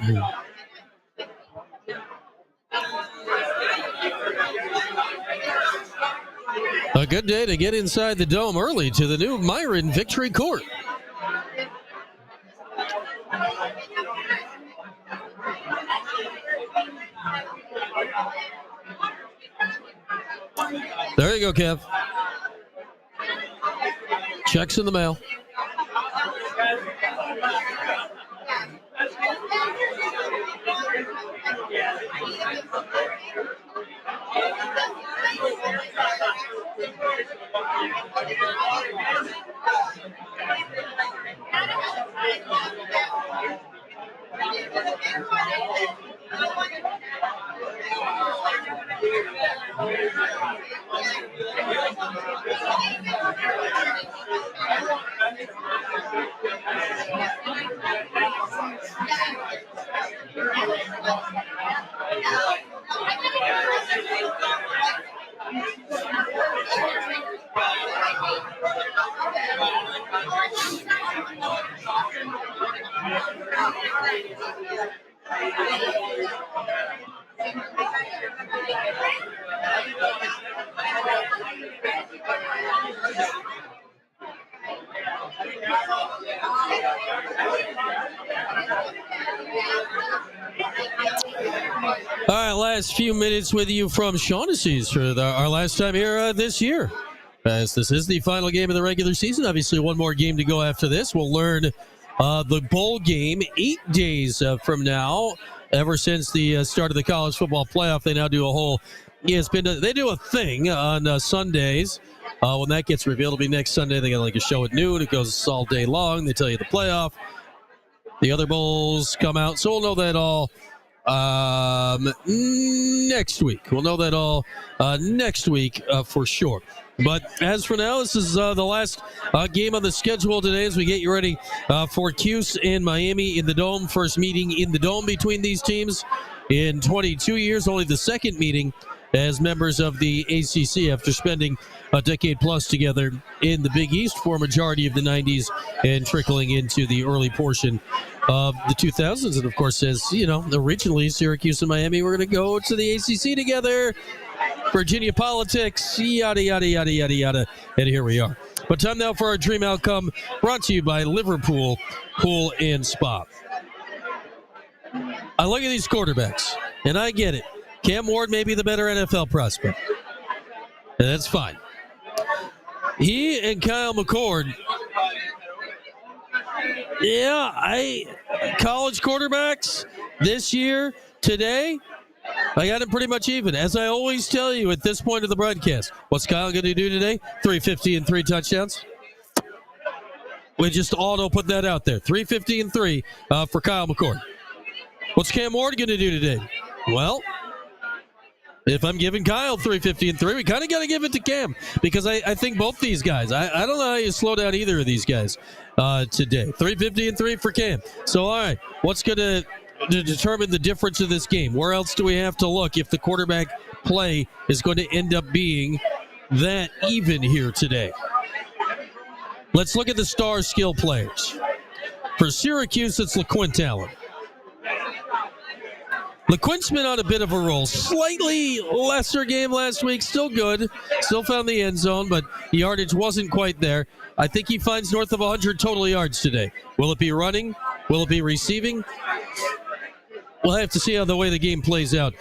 A good day to get inside the dome early to the new Myron Victory Court. There you go, Kev. Checks in the mail. All right, last few minutes with you from Shaughnessy's for our last time here this year. As this is the final game of the regular season. Obviously, one more game to go after this. We'll learn the bowl game 8 days from now. Ever since the start of the college football playoff, they now do a whole ESPN. They do a thing on Sundays. When that gets revealed, it'll be next Sunday. They got like a show at noon. It goes all day long. They tell you the playoff. The other bowls come out. So we'll know that all next week. We'll know that all next week for sure. But as for now, this is the last game on the schedule today as we get you ready for Cuse and Miami in the Dome. First meeting in the Dome between these teams in 22 years. Only the second meeting as members of the ACC after spending a decade plus together in the Big East for a majority of the 90s and trickling into the early portion of the 2000s. And of course, as you know, originally Syracuse and Miami were going to go to the ACC together. Virginia politics, yada, yada, yada, yada, yada. And here we are. But time now for our dream outcome, brought to you by Liverpool Pool and Spa. I look at these quarterbacks, and I get it. Cam Ward may be the better NFL prospect. And that's fine. He and Kyle McCord Yeah, college quarterbacks this year, today, I got him pretty much even. As I always tell you at this point of the broadcast, what's Kyle going to do today? 350 and 3 touchdowns. We just auto put that out there. 350 and 3 for Kyle McCord. What's Cam Ward going to do today? Well, if I'm giving Kyle 350 and 3, we kind of got to give it to Cam because I think both these guys, I don't know how you slow down either of these guys today. 350 and 3 for Cam. So, all right, what's going to determine the difference of this game? Where else do we have to look if the quarterback play is going to end up being that even here today? Let's look at the star skill players. For Syracuse, it's LaQuint Allen. LaQuint's been on a bit of a roll. Slightly lesser game last week. Still good. Still found the end zone, but the yardage wasn't quite there. I think he finds north of 100 total yards today. Will it be running? Will it be receiving? We'll have to see how the way the game plays out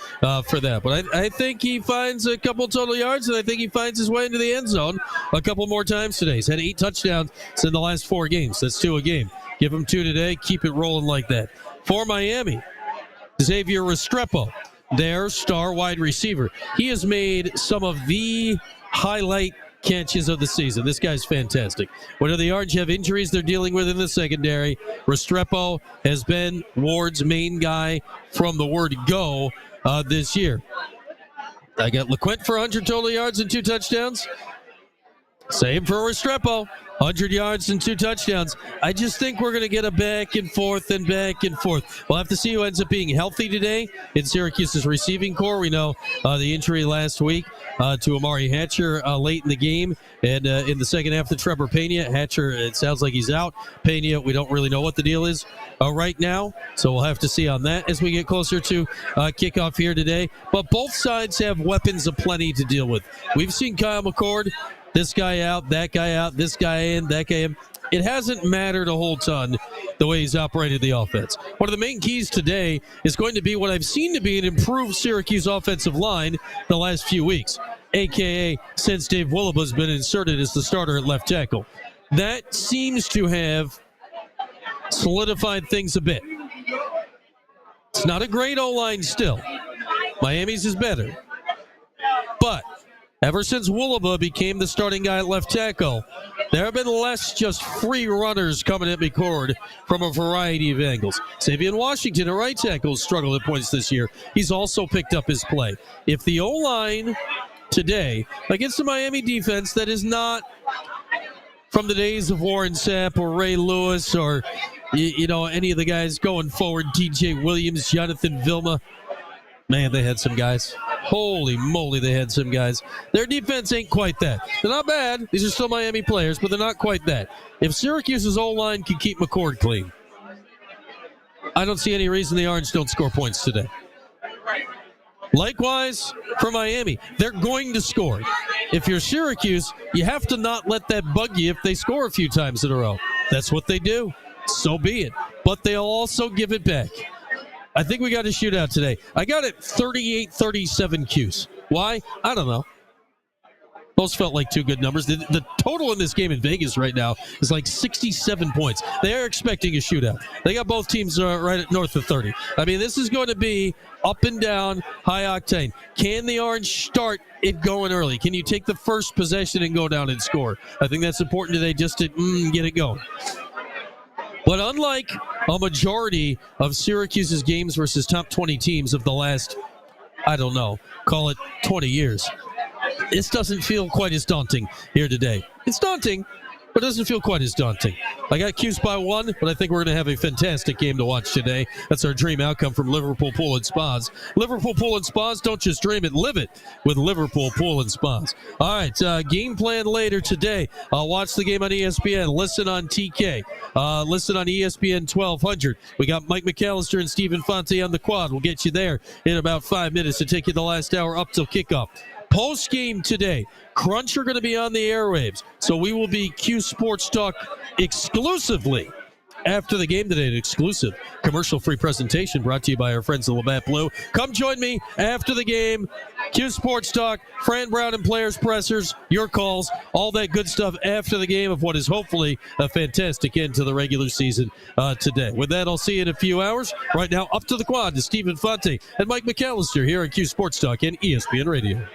for that. But I think he finds a couple total yards, and I think he finds his way into the end zone a couple more times today. He's had 8 touchdowns in the last 4 games. That's 2 a game. Give him 2 today. Keep it rolling like that. For Miami, Xavier Restrepo, their star wide receiver. He has made some of the highlight catches of the season. This guy's fantastic. When the Orange have injuries they're dealing with in the secondary, Restrepo has been Ward's main guy from the word go this year. I got LaQuint for 100 total yards and 2 touchdowns. Same for Restrepo. 100 yards and 2 touchdowns. I just think we're going to get a back and forth and back and forth. We'll have to see who ends up being healthy today in Syracuse's receiving core. We know the injury last week to Amari Hatcher late in the game. And in the second half, the Trevor Pena. Hatcher, it sounds like he's out. Pena, we don't really know what the deal is right now. So we'll have to see on that as we get closer to kickoff here today. But both sides have weapons aplenty to deal with. We've seen Kyle McCord. This guy out, that guy out, this guy in, that guy in. It hasn't mattered a whole ton the way he's operated the offense. One of the main keys today is going to be what I've seen to be an improved Syracuse offensive line the last few weeks, a.k.a. since Dave Willaba's been inserted as the starter at left tackle. That seems to have solidified things a bit. It's not a great O-line still. Miami's is better. But ever since Willaba became the starting guy at left tackle, there have been less just free runners coming at McCord from a variety of angles. Savion Washington, a right tackle, struggled at points this year. He's also picked up his play. If the O-line today against the Miami defense that is not from the days of Warren Sapp or Ray Lewis or any of the guys going forward, DJ Williams, Jonathan Vilma, man, they had some guys. Holy moly, they had some guys. Their defense ain't quite that. They're not bad. These are still Miami players, but they're not quite that. If Syracuse's O-line can keep McCord clean, I don't see any reason the Orange don't score points today. Likewise, for Miami, they're going to score. If you're Syracuse, you have to not let that bug you if they score a few times in a row. That's what they do. So be it. But they'll also give it back. I think we got a shootout today. I got it 38-37 Cuse. Why? I don't know. Those felt like 2 good numbers. The total in this game in Vegas right now is like 67 points. They are expecting a shootout. They got both teams right at north of 30. I mean, this is going to be up and down, high octane. Can the Orange start it going early? Can you take the first possession and go down and score? I think that's important today just to get it going. But unlike a majority of Syracuse's games versus top 20 teams of the last, call it 20 years, this doesn't feel quite as daunting here today. It's daunting, but it doesn't feel quite as daunting. I got Cuse by 1, but I think we're going to have a fantastic game to watch today. That's our dream outcome from Liverpool Pool and Spas. Liverpool Pool and Spas, don't just dream it, live it with Liverpool Pool and Spas. All right, game plan later today. Watch the game on ESPN. Listen on TK. Listen on ESPN 1200. We got Mike McAllister and Stephen Fonte on the quad. We'll get you there in about 5 minutes to take you the last hour up till kickoff. Post game today, Crunch are going to be on the airwaves, so we will be Q Sports Talk exclusively after the game today. An exclusive commercial-free presentation brought to you by our friends at Labatt Blue. Come join me after the game. Cuse Sports Talk, Fran Brown and Players Pressers, your calls, all that good stuff after the game of what is hopefully a fantastic end to the regular season today. With that, I'll see you in a few hours. Right now, up to the quad to Stephen Fonte and Mike McAllister here on Cuse Sports Talk and ESPN Radio.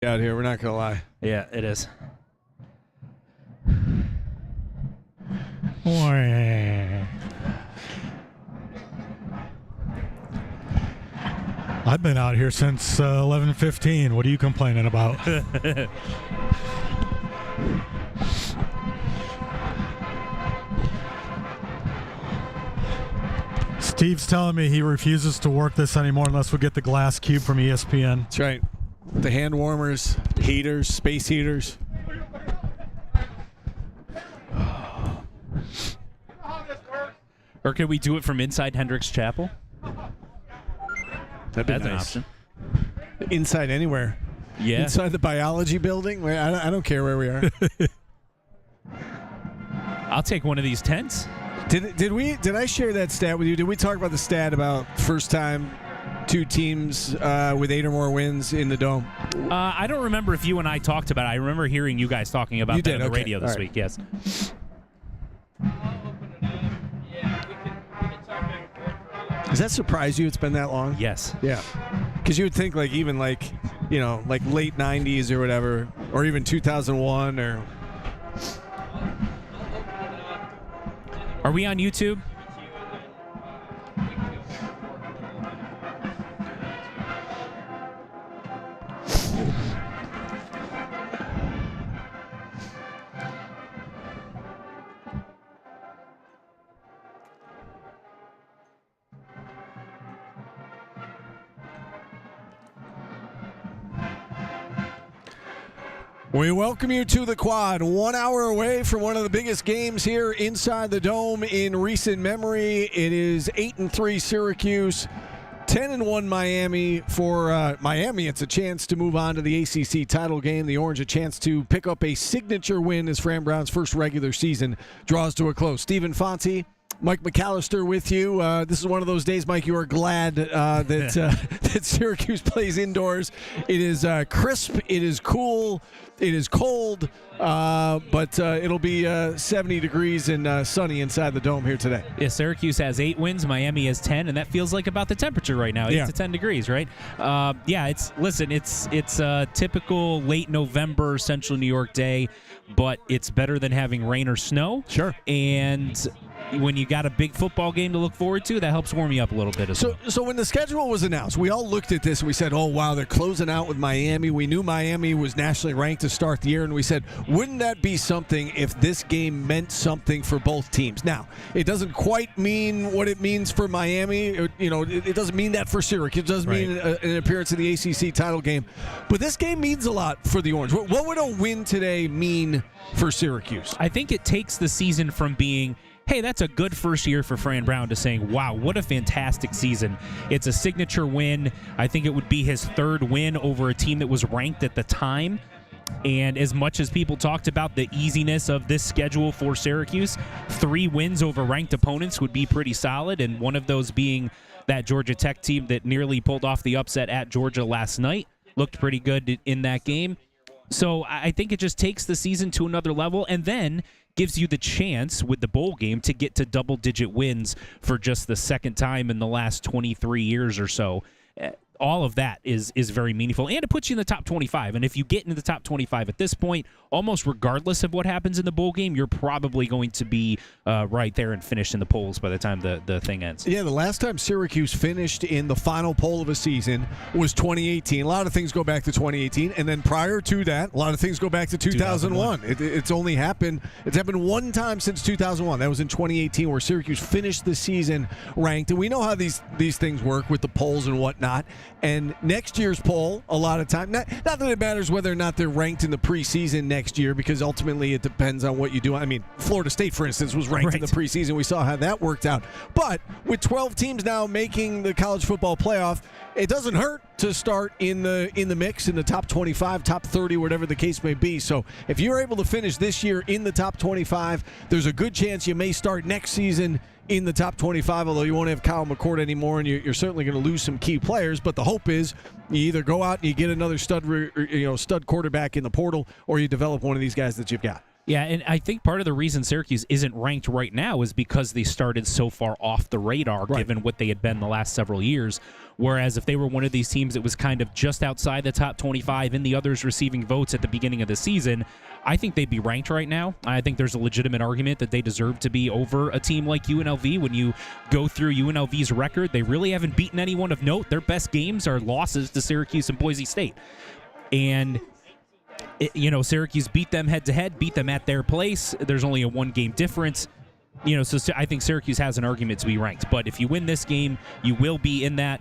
Out here, we're not gonna lie. Yeah, it is. I've been out here since 11:15. What are you complaining about? Steve's telling me he refuses to work this anymore unless we get the glass cube from ESPN. That's right. The hand warmers, heaters, space heaters. Or could we do it from inside Hendricks Chapel? That'd be That's nice. an option. Inside anywhere. Yeah. Inside the biology building. I don't care where we are. I'll take one of these tents. Did I share that stat with you? Did we talk about the stat about first time two teams with 8 or more wins in the Dome? I don't remember if you and I talked about it. I remember hearing you guys talking about that on the radio this week. Yes. Does that surprise you? It's been that long? Yes. Yeah. Because you would think like late 90s or whatever, or even 2001 or. Are we on YouTube? We welcome you to the Quad, 1 hour away from one of the biggest games here inside the Dome in recent memory. It is 8-3 Syracuse 10-1 Miami. For Miami, it's a chance to move on to the ACC title game. The Orange a chance to pick up a signature win as Fran Brown's first regular season draws to a close. Stephen Fonte, Mike McAllister with you. This is one of those days, Mike, you are glad that that Syracuse plays indoors. It is crisp, it is cool, it is cold, but it'll be 70 degrees and sunny inside the dome here today. Yeah, Syracuse has 8 wins, Miami has 10, and that feels like about the temperature right now, 8 to 10 degrees, right? It's a typical late November Central New York day, but it's better than having rain or snow. Sure. And when you got a big football game to look forward to, that helps warm you up a little bit as well. So when the schedule was announced, we all looked at this and we said, oh, wow, they're closing out with Miami. We knew Miami was nationally ranked to start the year, and we said, wouldn't that be something if this game meant something for both teams? Now, it doesn't quite mean what it means for Miami. It doesn't mean that for Syracuse. It doesn't mean an appearance in the ACC title game. But this game means a lot for the Orange. What would a win today mean for Syracuse? I think it takes the season from being, hey, that's a good first year for Fran Brown, to saying, wow, what a fantastic season. It's a signature win. I think it would be his 3rd win over a team that was ranked at the time. And as much as people talked about the easiness of this schedule for Syracuse, 3 wins over ranked opponents would be pretty solid, and one of those being that Georgia Tech team that nearly pulled off the upset at Georgia last night. Looked pretty good in that game. So I think it just takes the season to another level, and then gives you the chance with the bowl game to get to double-digit wins for just the second time in the last 23 years or so. All of that is very meaningful, and it puts you in the top 25. And if you get into the top 25 at this point, almost regardless of what happens in the bowl game, you're probably going to be right there and finish in the polls by the time the thing ends. Yeah, the last time Syracuse finished in the final poll of a season was 2018. A lot of things go back to 2018, and then prior to that, a lot of things go back to 2001. It's only happened. It's happened one time since 2001. That was in 2018, where Syracuse finished the season ranked. And we know how these things work with the polls and whatnot. And next year's poll, a lot of time, not that it matters whether or not they're ranked in the preseason next year, because ultimately it depends on what you do. I mean, Florida State, for instance, was ranked in the preseason. We saw how that worked out. But with 12 teams now making the college football playoff, it doesn't hurt to start in the mix, in the top 25, top 30, whatever the case may be. So if you're able to finish this year in the top 25, there's a good chance you may start next season in the top 25, although you won't have Kyle McCord anymore, and you're certainly going to lose some key players. But the hope is you either go out and you get another stud quarterback in the portal, or you develop one of these guys that you've got. Yeah, and I think part of the reason Syracuse isn't ranked right now is because they started so far off the radar, given what they had been the last several years. Whereas if they were one of these teams that was kind of just outside the top 25 and the others receiving votes at the beginning of the season, I think they'd be ranked right now. I think there's a legitimate argument that they deserve to be over a team like UNLV. When you go through UNLV's record, they really haven't beaten anyone of note. Their best games are losses to Syracuse and Boise State. And Syracuse beat them head-to-head, beat them at their place. There's only a 1-game difference. So I think Syracuse has an argument to be ranked. But if you win this game, you will be in that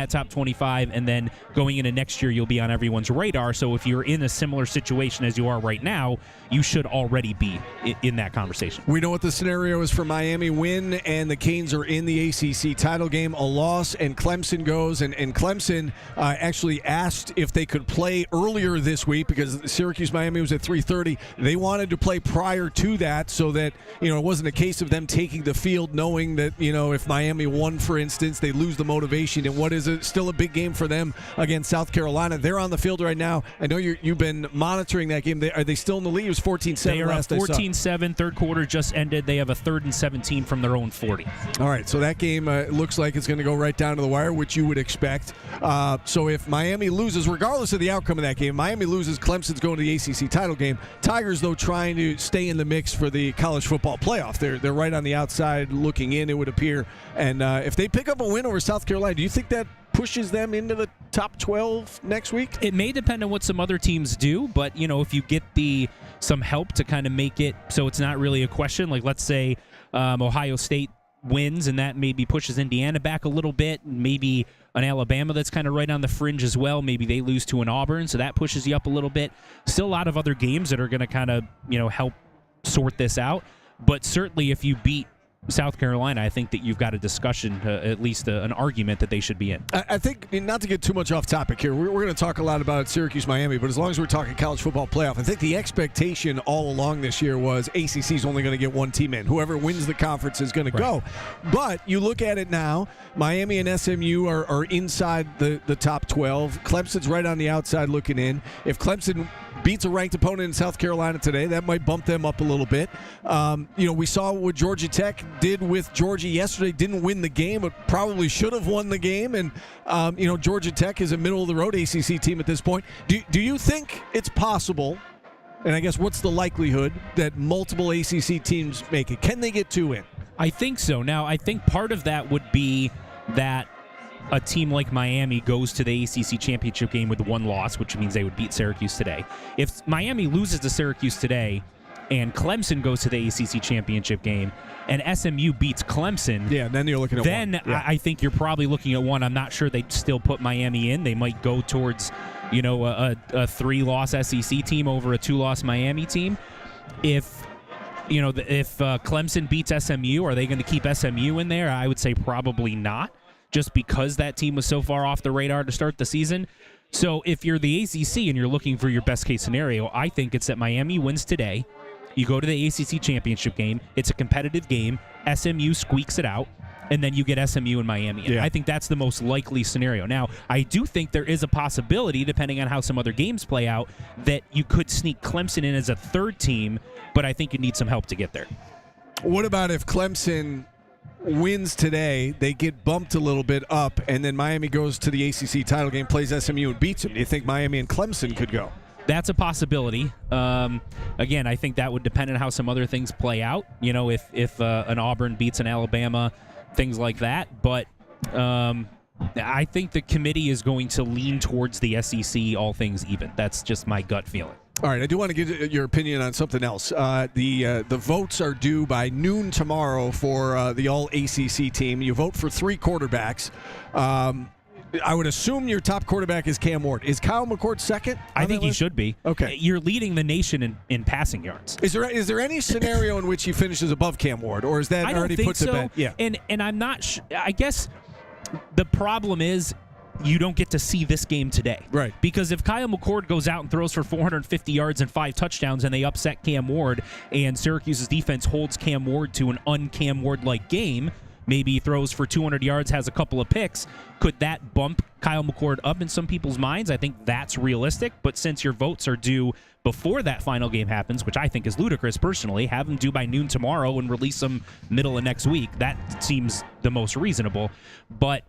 top 25, and then going into next year, you'll be on everyone's radar. So if you're in a similar situation as you are right now, you should already be in that conversation. We know what the scenario is for Miami. Win, and the Canes are in the ACC title game. A loss, and Clemson goes. And Clemson actually asked if they could play earlier this week, because Syracuse-Miami was at 3:30. They wanted to play prior to that, so that it wasn't a case of them taking the field knowing that if Miami won, for instance, they lose the motivation. And what is still a big game for them against South Carolina. They're on the field right now. I know you've been monitoring that game. Are they still in the lead? It was 14-7 They are last up 14-7. Third quarter just ended. They have a 3rd and 17 from their own 40. All right, so that game looks like it's going to go right down to the wire, which you would expect. So if Miami loses, regardless of the outcome of that game, Miami loses, Clemson's going to the ACC title game. Tigers, though, trying to stay in the mix for the college football playoff. They're right on the outside looking in, it would appear. And if they pick up a win over South Carolina, do you think that pushes them into the top 12 next week? It may depend on what some other teams do, but if you get some help to kind of make it so it's not really a question, like let's say Ohio State wins and that maybe pushes Indiana back a little bit, maybe an Alabama that's kind of right on the fringe as well, maybe they lose to an Auburn, so that pushes you up a little bit. Still a lot of other games that are going to kind of help sort this out, but certainly if you beat South Carolina, I think that you've got a discussion, at least an argument that they should be in. I think, not to get too much off topic here, we're going to talk a lot about Syracuse-Miami, but as long as we're talking college football playoff, I think the expectation all along this year was ACC is only going to get one team in. Whoever wins the conference is going to go. But you look at it now, Miami and SMU are inside the top 12. Clemson's right on the outside looking in. If Clemson beats a ranked opponent in South Carolina today, that might bump them up a little bit. We saw what Georgia Tech did with Georgia yesterday. Didn't win the game, but probably should have won the game. And Georgia Tech is a middle of the road ACC team at this point. Do you think it's possible? And I guess what's the likelihood that multiple ACC teams make it? Can they get 2 in? I think so. Now, I think part of that would be that a team like Miami goes to the ACC championship game with 1 loss, which means they would beat Syracuse today. If Miami loses to Syracuse today and Clemson goes to the ACC championship game and SMU beats Clemson, then you're looking at then 1. Yeah. I think you're probably looking at 1. I'm not sure they'd still put Miami in. They might go towards, a 3-loss SEC team over a 2-loss Miami team. If Clemson beats SMU, are they going to keep SMU in there? I would say probably not, just because that team was so far off the radar to start the season. So if you're the ACC and you're looking for your best case scenario, I think it's that Miami wins today. You go to the ACC championship game. It's a competitive game. SMU squeaks it out, and then you get SMU and Miami. And I think that's the most likely scenario. Now, I do think there is a possibility, depending on how some other games play out, that you could sneak Clemson in as a 3rd team, but I think you need some help to get there. What about if Clemson wins today, they get bumped a little bit up, and then Miami goes to the ACC title game, plays SMU, and beats them? Do you think Miami and Clemson could go? That's a possibility. Again, I think that would depend on how some other things play out. If an Auburn beats an Alabama, things like that. But I think the committee is going to lean towards the SEC, all things even. That's just my gut feeling. All right, I do want to get your opinion on something else. The votes are due by noon tomorrow for the All-ACC team. You vote for 3 quarterbacks. I would assume your top quarterback is Cam Ward. Is Kyle McCord second? I think he should be. Okay. You're leading the nation in passing yards. Is there any scenario in which he finishes above Cam Ward, or is that already put to bed? Yeah. And I'm not I guess the problem is you don't get to see this game today. Right. Because if Kyle McCord goes out and throws for 450 yards and 5 touchdowns and they upset Cam Ward and Syracuse's defense holds Cam Ward to an un-Cam Ward-like game, maybe he throws for 200 yards, has a couple of picks, could that bump Kyle McCord up in some people's minds? I think that's realistic, but since your votes are due before that final game happens, which I think is ludicrous personally, have them due by noon tomorrow and release them middle of next week. That seems the most reasonable. But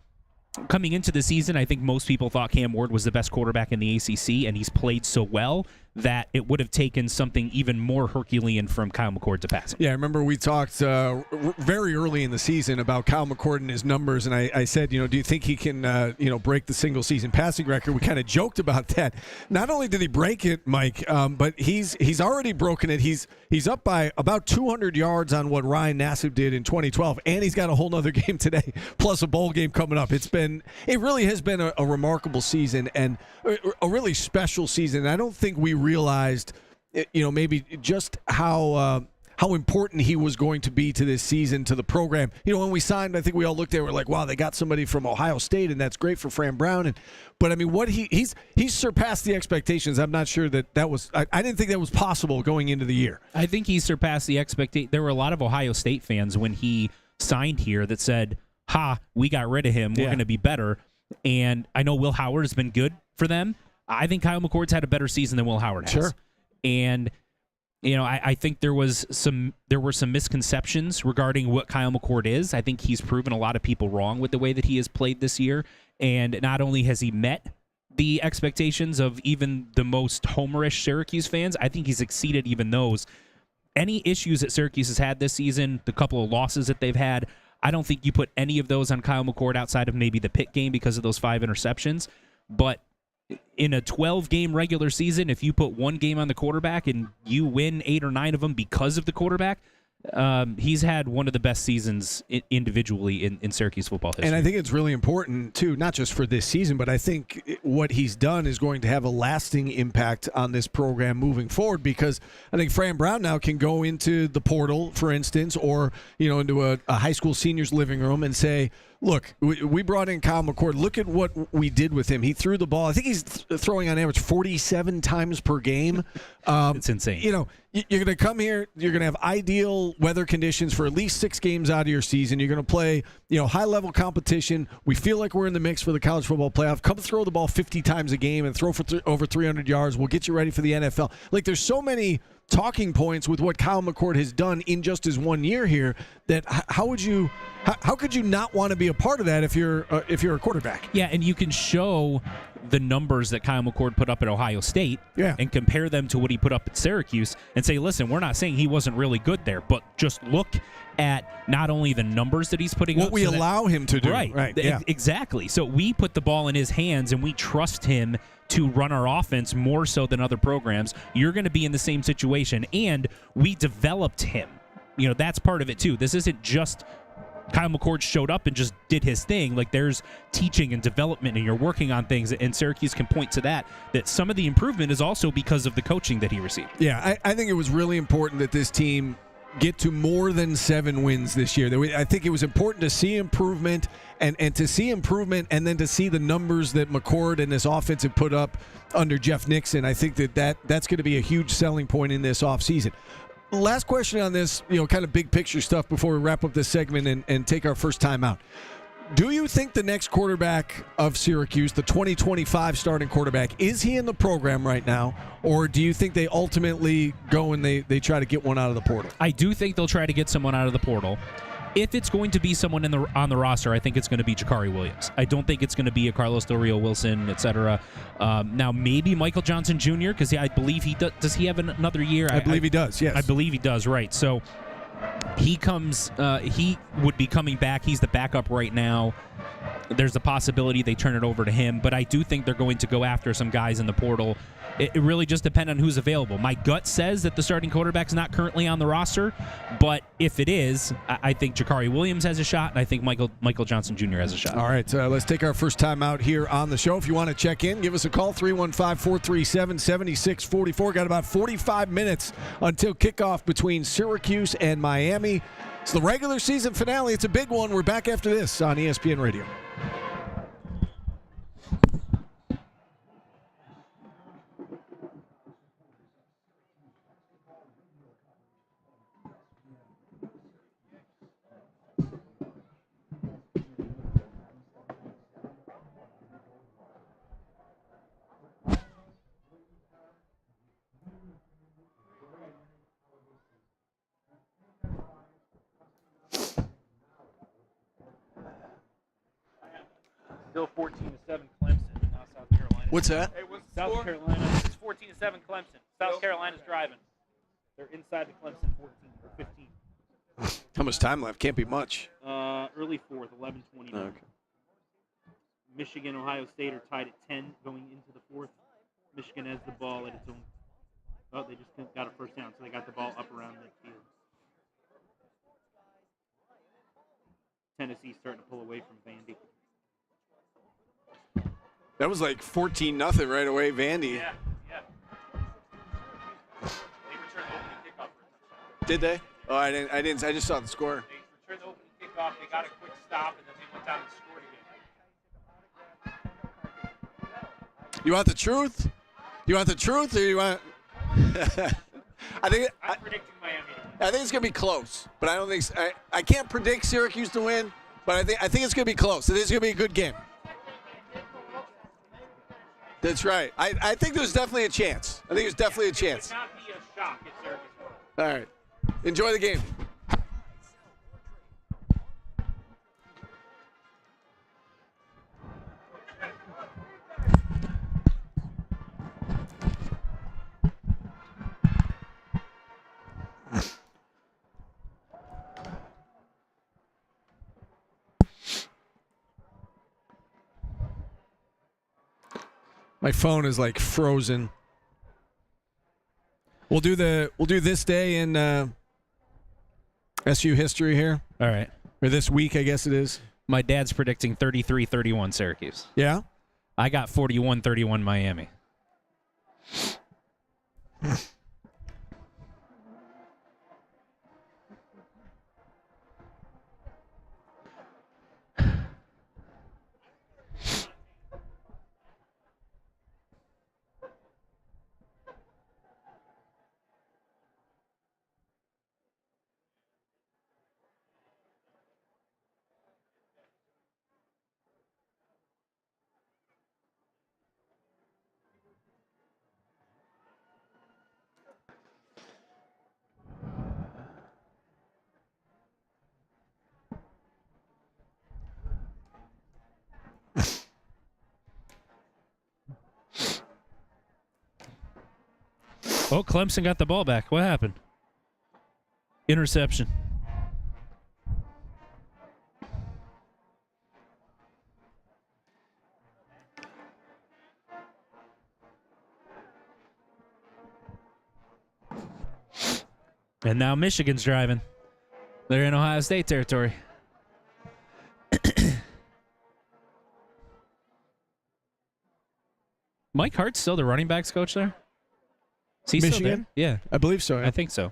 coming into the season, I think most people thought Cam Ward was the best quarterback in the ACC, and he's played so well that it would have taken something even more Herculean from Kyle McCord to pass him. Yeah, I remember we talked very early in the season about Kyle McCord and his numbers, and I said, do you think he can, break the single-season passing record? We kind of joked about that. Not only did he break it, Mike, but he's already broken it. He's up by about 200 yards on what Ryan Nassib did in 2012, and he's got a whole nother game today, plus a bowl game coming up. It really has been a remarkable season and a really special season. I don't think we realized, maybe just how important he was going to be to this season, to the program. When we signed, I think we all looked at it, we're like, wow, they got somebody from Ohio State, and that's great for Fran Brown. But I mean, what he's surpassed the expectations. I'm not sure that was. I didn't think that was possible going into the year. I think he surpassed the expectation. There were a lot of Ohio State fans when he signed here that said, we got rid of him. We're going to be better. And I know Will Howard has been good for them. I think Kyle McCord's had a better season than Will Howard has. Sure. And I think there were some misconceptions regarding what Kyle McCord is. I think he's proven a lot of people wrong with the way that he has played this year. And not only has he met the expectations of even the most homerish Syracuse fans, I think he's exceeded even those. Any issues that Syracuse has had this season, the couple of losses that they've had, I don't think you put any of those on Kyle McCord outside of maybe the Pitt game because of those 5 interceptions. But in a 12-game regular season, if you put one game on the quarterback and you win 8 or 9 of them because of the quarterback, he's had one of the best seasons individually in Syracuse football history. And I think it's really important, too, not just for this season, but I think what he's done is going to have a lasting impact on this program moving forward, because I think Fran Brown now can go into the portal, for instance, or into a high school senior's living room and say, look, we brought in Kyle McCord. Look at what we did with him. He threw the ball. I think he's throwing on average 47 times per game. It's insane. You're going to come here. You're going to have ideal weather conditions for at least 6 games out of your season. You're going to play, high-level competition. We feel like we're in the mix for the college football playoff. Come throw the ball 50 times a game and throw for over 300 yards. We'll get you ready for the NFL. Like, there's so many talking points with what Kyle McCord has done in just his 1 year here that how could you not want to be a part of that if you're a quarterback? Yeah, and you can show the numbers that Kyle McCord put up at Ohio State and compare them to what he put up at Syracuse and say, listen, we're not saying he wasn't really good there, but just look at not only the numbers that he's putting up. What we allow him to do. Right. Yeah. Exactly. So we put the ball in his hands and we trust him to run our offense more so than other programs. You're going to be in the same situation, and we developed him. That's part of it too. This isn't just Kyle McCord showed up and just did his thing. Like, there's teaching and development, and you're working on things, and Syracuse can point to that some of the improvement is also because of the coaching that he received. Yeah, I think it was really important that this team get to more than 7 wins this year. I think it was important to see improvement and to see improvement and then to see the numbers that McCord and this offense have put up under Jeff Nixon. I think that's going to be a huge selling point in this offseason. Last question on this, kind of big picture stuff before we wrap up this segment and take our first time out. Do you think the next quarterback of Syracuse, the 2025 starting quarterback, is he in the program right now, or do you think they ultimately go and they try to get one out of the portal? I do think they'll try to get someone out of the portal. If it's going to be someone on the roster, I think it's going to be Jakari Williams. I don't think it's going to be a Carlos Del Rio Wilson, etc. Now, maybe Michael Johnson Jr., because I believe he does. Does he have another year? I believe he does, yes. I believe he does, right. So he would be coming back. He's the backup right now. There's a possibility they turn it over to him, but I do think they're going to go after some guys in the portal. It really just depends on who's available. My gut says that the starting quarterback's not currently on the roster, but if it is, I think Jakari Williams has a shot, and I think Michael Johnson Jr. has a shot. All right, let's take our first time out here on the show. If you want to check in, give us a call, 315-437-7644. Got about 45 minutes until kickoff between Syracuse and Miami. It's the regular season finale. It's a big one. We're back after this on ESPN Radio. Still 14-7 Clemson, not South Carolina. What's that? South Carolina. It's 14-7 Clemson. South Carolina's driving. They're inside the Clemson 14 or 15. How much time left? Can't be much. Early fourth, 11:29. Okay. Michigan, Ohio State are tied at 10 going into the fourth. Michigan has the ball at its own. Oh, they just got a first down, so they got the ball up around midfield. Tennessee starting to pull away from Vandy. That was like 14-0 right away, Vandy. Yeah. They returned the opening kickoff for a touchdown. Did they? Oh, I didn't. I just saw the score. They returned the opening kickoff. They got a quick stop, and then they went down and scored again. You want the truth? You want the truth, or you want? I'm predicting Miami to win. I think it's gonna be close, but I don't think I can't predict Syracuse to win. But I think it's gonna be close. I think it's gonna be a good game. That's right. I think there's definitely a chance. I think there's definitely a chance. It would not be a shock if Syracuse won. All right. Enjoy the game. My phone is like frozen. We'll do this day in SU history here, All right. or this week, I guess it is. My dad's predicting 33-31 Syracuse. Yeah? I got 41-31 Miami. Oh, Clemson got the ball back. What happened? Interception. And now Michigan's driving. They're in Ohio State territory. Mike Hart's still the running backs coach there? Is he still Michigan? there? Yeah, I believe so. Yeah. I think so.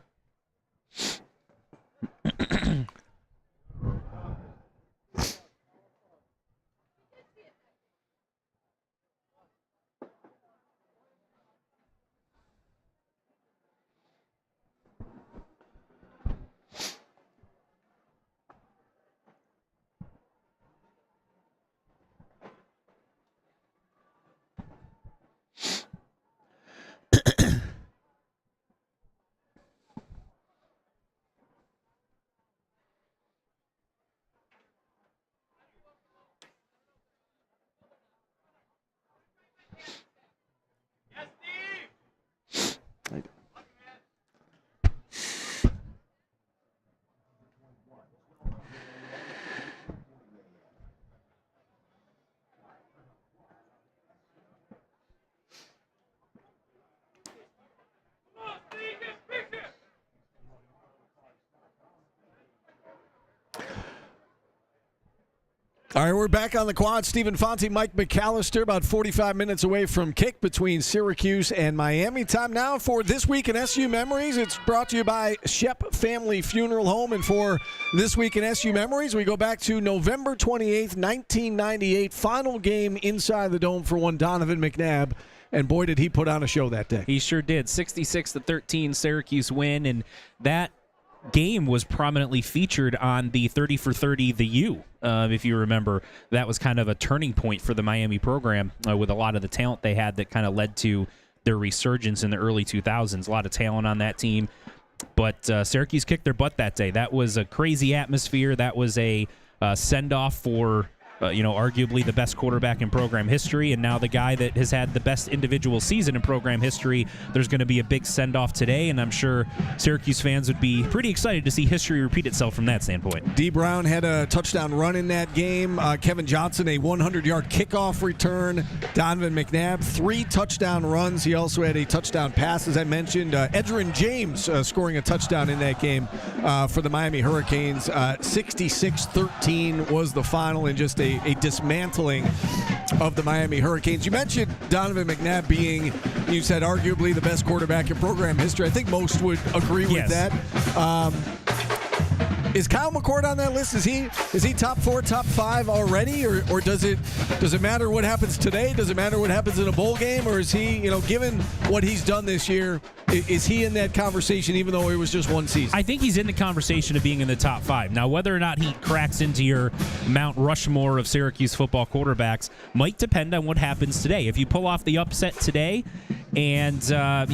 All right, we're back on the quad. Stephen Fonte, Mike McAllister, about 45 minutes away from kick between Syracuse and Miami. Time now for This Week in SU Memories. It's brought to you by Shep Family Funeral Home. And for This Week in SU Memories, we go back to November 28th, 1998. Final game inside the Dome for one Donovan McNabb. And boy, did he put on a show that day. He sure did. 66-13 Syracuse win, and that game was prominently featured on the 30 for 30 The U. If you remember, that was kind of a turning point for the Miami program with a lot of the talent they had that kind of led to their resurgence in the early 2000s. A lot of talent on that team. But Syracuse kicked their butt that day. That was a crazy atmosphere. That was a send-off for arguably the best quarterback in program history, and now the guy that has had the best individual season in program history. There's going to be a big send-off today, and I'm sure Syracuse fans would be pretty excited to see history repeat itself from that standpoint. D. Brown had a touchdown run in that game. Kevin Johnson, a 100-yard kickoff return. Donovan McNabb, 3 touchdown runs. He also had a touchdown pass, as I mentioned. Edgerrin James scoring a touchdown in that game for the Miami Hurricanes. 66-13 was the final, and just a dismantling of the Miami Hurricanes. You mentioned Donovan McNabb being, you said, arguably the best quarterback in program history. I think most would agree with that. Is Kyle McCord on that list? Is he top 4, top 5 already, or does it matter what happens today? Does it matter what happens in a bowl game, or is he, given what he's done this year, is he in that conversation even though it was just one season? I think he's in the conversation of being in the top 5. Now, whether or not he cracks into your Mount Rushmore of Syracuse football quarterbacks might depend on what happens today. If you pull off the upset today, and I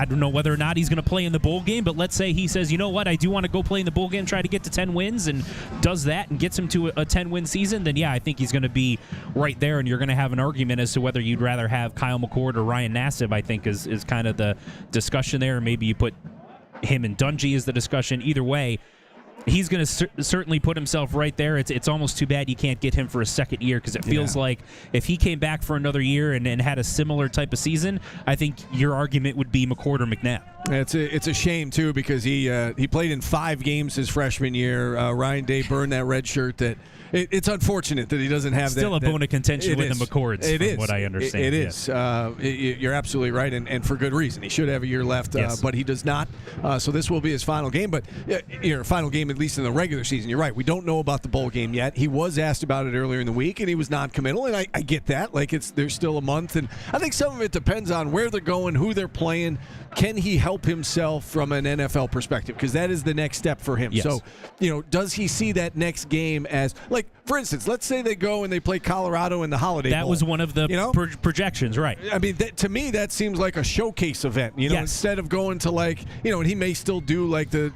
don't know whether or not he's going to play in the bowl game, but let's say he says, you know what, I do want to go play in the bowl game, try to get to 10 wins, and does that and gets him to a 10-win season, then yeah, I think he's going to be right there, and you're going to have an argument as to whether you'd rather have Kyle McCord or Ryan Nassib, I think, is kind of the discussion there. Maybe you put him and Dungy as the discussion. Either way, he's going to certainly put himself right there. It's almost too bad you can't get him for a second year, because it feels like if he came back for another year and had a similar type of season, I think your argument would be McCord or McNabb. It's a shame, too, because he played in 5 games his freshman year. Ryan Day burned that red shirt. It's unfortunate that he doesn't have Still a bone of contention with the McCords, from what I understand. It is. You're absolutely right, and for good reason. He should have a year left, but he does not. So this will be his final game, but final game, at least in the regular season. You're right. We don't know about the bowl game yet. He was asked about it earlier in the week, and he was non-committal, and I get that. Like, there's still a month, and I think some of it depends on where they're going, who they're playing. Can he help himself from an NFL perspective? Because that is the next step for him. Yes. So, does he see that next game as, like, for instance, let's say they go and they play Colorado in the Holiday Bowl. That was one of the projections, right? I mean, to me, that seems like a showcase event. Instead of going to, like, and he may still do like the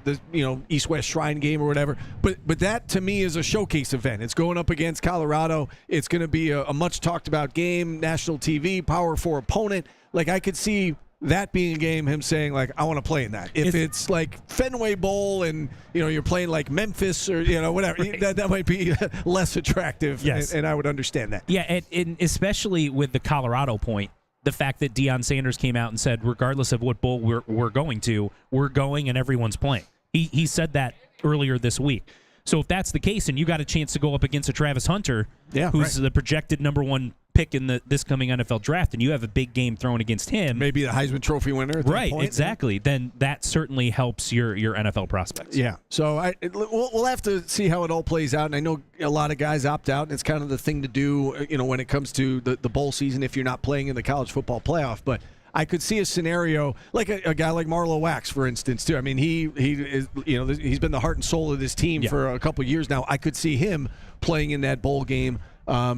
East-West Shrine game or whatever. But that to me is a showcase event. It's going up against Colorado. It's going to be a much talked about game, national TV, Power 4 opponent. Like, I could see that being a game, him saying, like, I want to play in that. If it's like Fenway Bowl and, you're playing like Memphis or, whatever, right. that might be less attractive. Yes. And I would understand that. Yeah, and especially with the Colorado point, the fact that Deion Sanders came out and said, regardless of what bowl we're going to, we're going and everyone's playing. He said that earlier this week. So if that's the case and you got a chance to go up against a Travis Hunter, who's the projected number 1 pick in this coming NFL draft, and you have a big game thrown against him, maybe the Heisman Trophy winner at that point. Exactly, then that certainly helps your NFL prospects. Yeah, so we'll have to see how it all plays out, and I know a lot of guys opt out, and it's kind of the thing to do when it comes to the bowl season if you're not playing in the college football playoff. But I could see a scenario like a guy like Marlo Wax, for instance, too. I mean, he is, he's been the heart and soul of this team for a couple of years now. I could see him playing in that bowl game.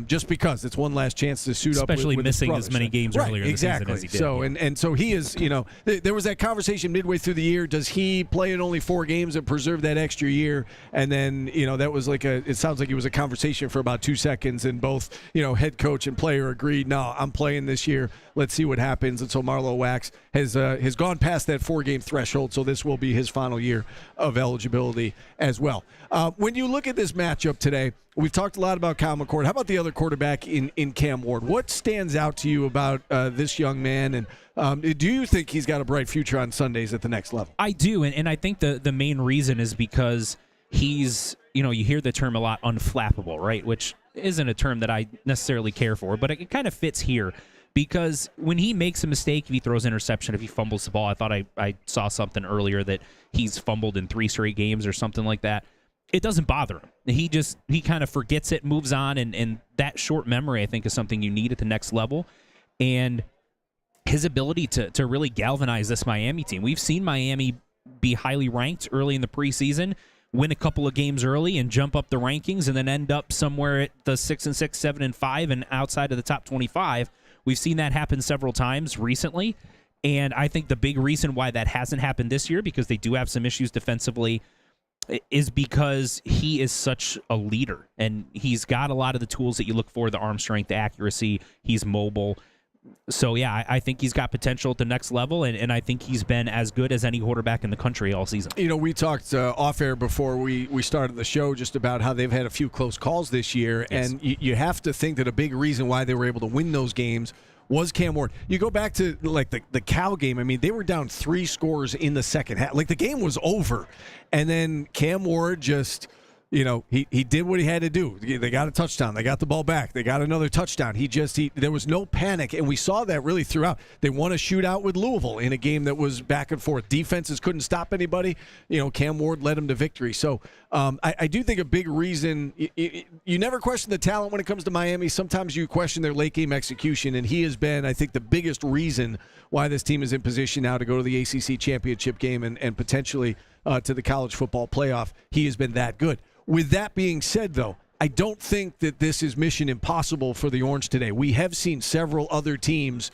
Just because it's one last chance to suit up, especially with missing his as many games earlier in the season as he did. So and so he is. There was that conversation midway through the year. Does he play in only 4 games and preserve that extra year? And then that was like it sounds like it was a conversation for about 2 seconds, and both head coach and player agreed. No, I'm playing this year. Let's see what happens. And so Marlo Wax has gone past that 4-game threshold. So this will be his final year of eligibility as well. When you look at this matchup today, we've talked a lot about Kyle McCord. How about the other quarterback in Cam Ward? What stands out to you about this young man? And do you think he's got a bright future on Sundays at the next level? I do, and I think the main reason is because he's, you hear the term a lot, unflappable, right? Which isn't a term that I necessarily care for, but it kind of fits here. Because when he makes a mistake, if he throws interception, if he fumbles the ball, I thought I saw something earlier that he's fumbled in 3 straight games or something like that. It doesn't bother him. He kind of forgets it, moves on, and that short memory, I think, is something you need at the next level. And his ability to really galvanize this Miami team. We've seen Miami be highly ranked early in the preseason, win a couple of games early and jump up the rankings, and then end up somewhere at the 6-6, 7-5, and outside of the top 25. We've seen that happen several times recently, and I think the big reason why that hasn't happened this year, because they do have some issues defensively, is because he is such a leader, and he's got a lot of the tools that you look for, the arm strength, the accuracy. He's mobile. So, yeah, I think he's got potential at the next level, and I think he's been as good as any quarterback in the country all season. We talked off-air before we started the show just about how they've had a few close calls this year, yes. And you have to think that a big reason why they were able to win those games was Cam Ward. You go back to, like, the Cal game. I mean, they were down 3 scores in the second half. Like, the game was over, and then Cam Ward just – he did what he had to do. They got a touchdown. They got the ball back. They got another touchdown. There was no panic, and we saw that really throughout. They won a shootout with Louisville in a game that was back and forth. Defenses couldn't stop anybody. Cam Ward led them to victory. So I do think a big reason, you never question the talent when it comes to Miami. Sometimes you question their late-game execution, and he has been, I think, the biggest reason why this team is in position now to go to the ACC championship game and potentially to the college football playoff. He has been that good. With that being said, though, I don't think that this is mission impossible for the Orange today. We have seen several other teams,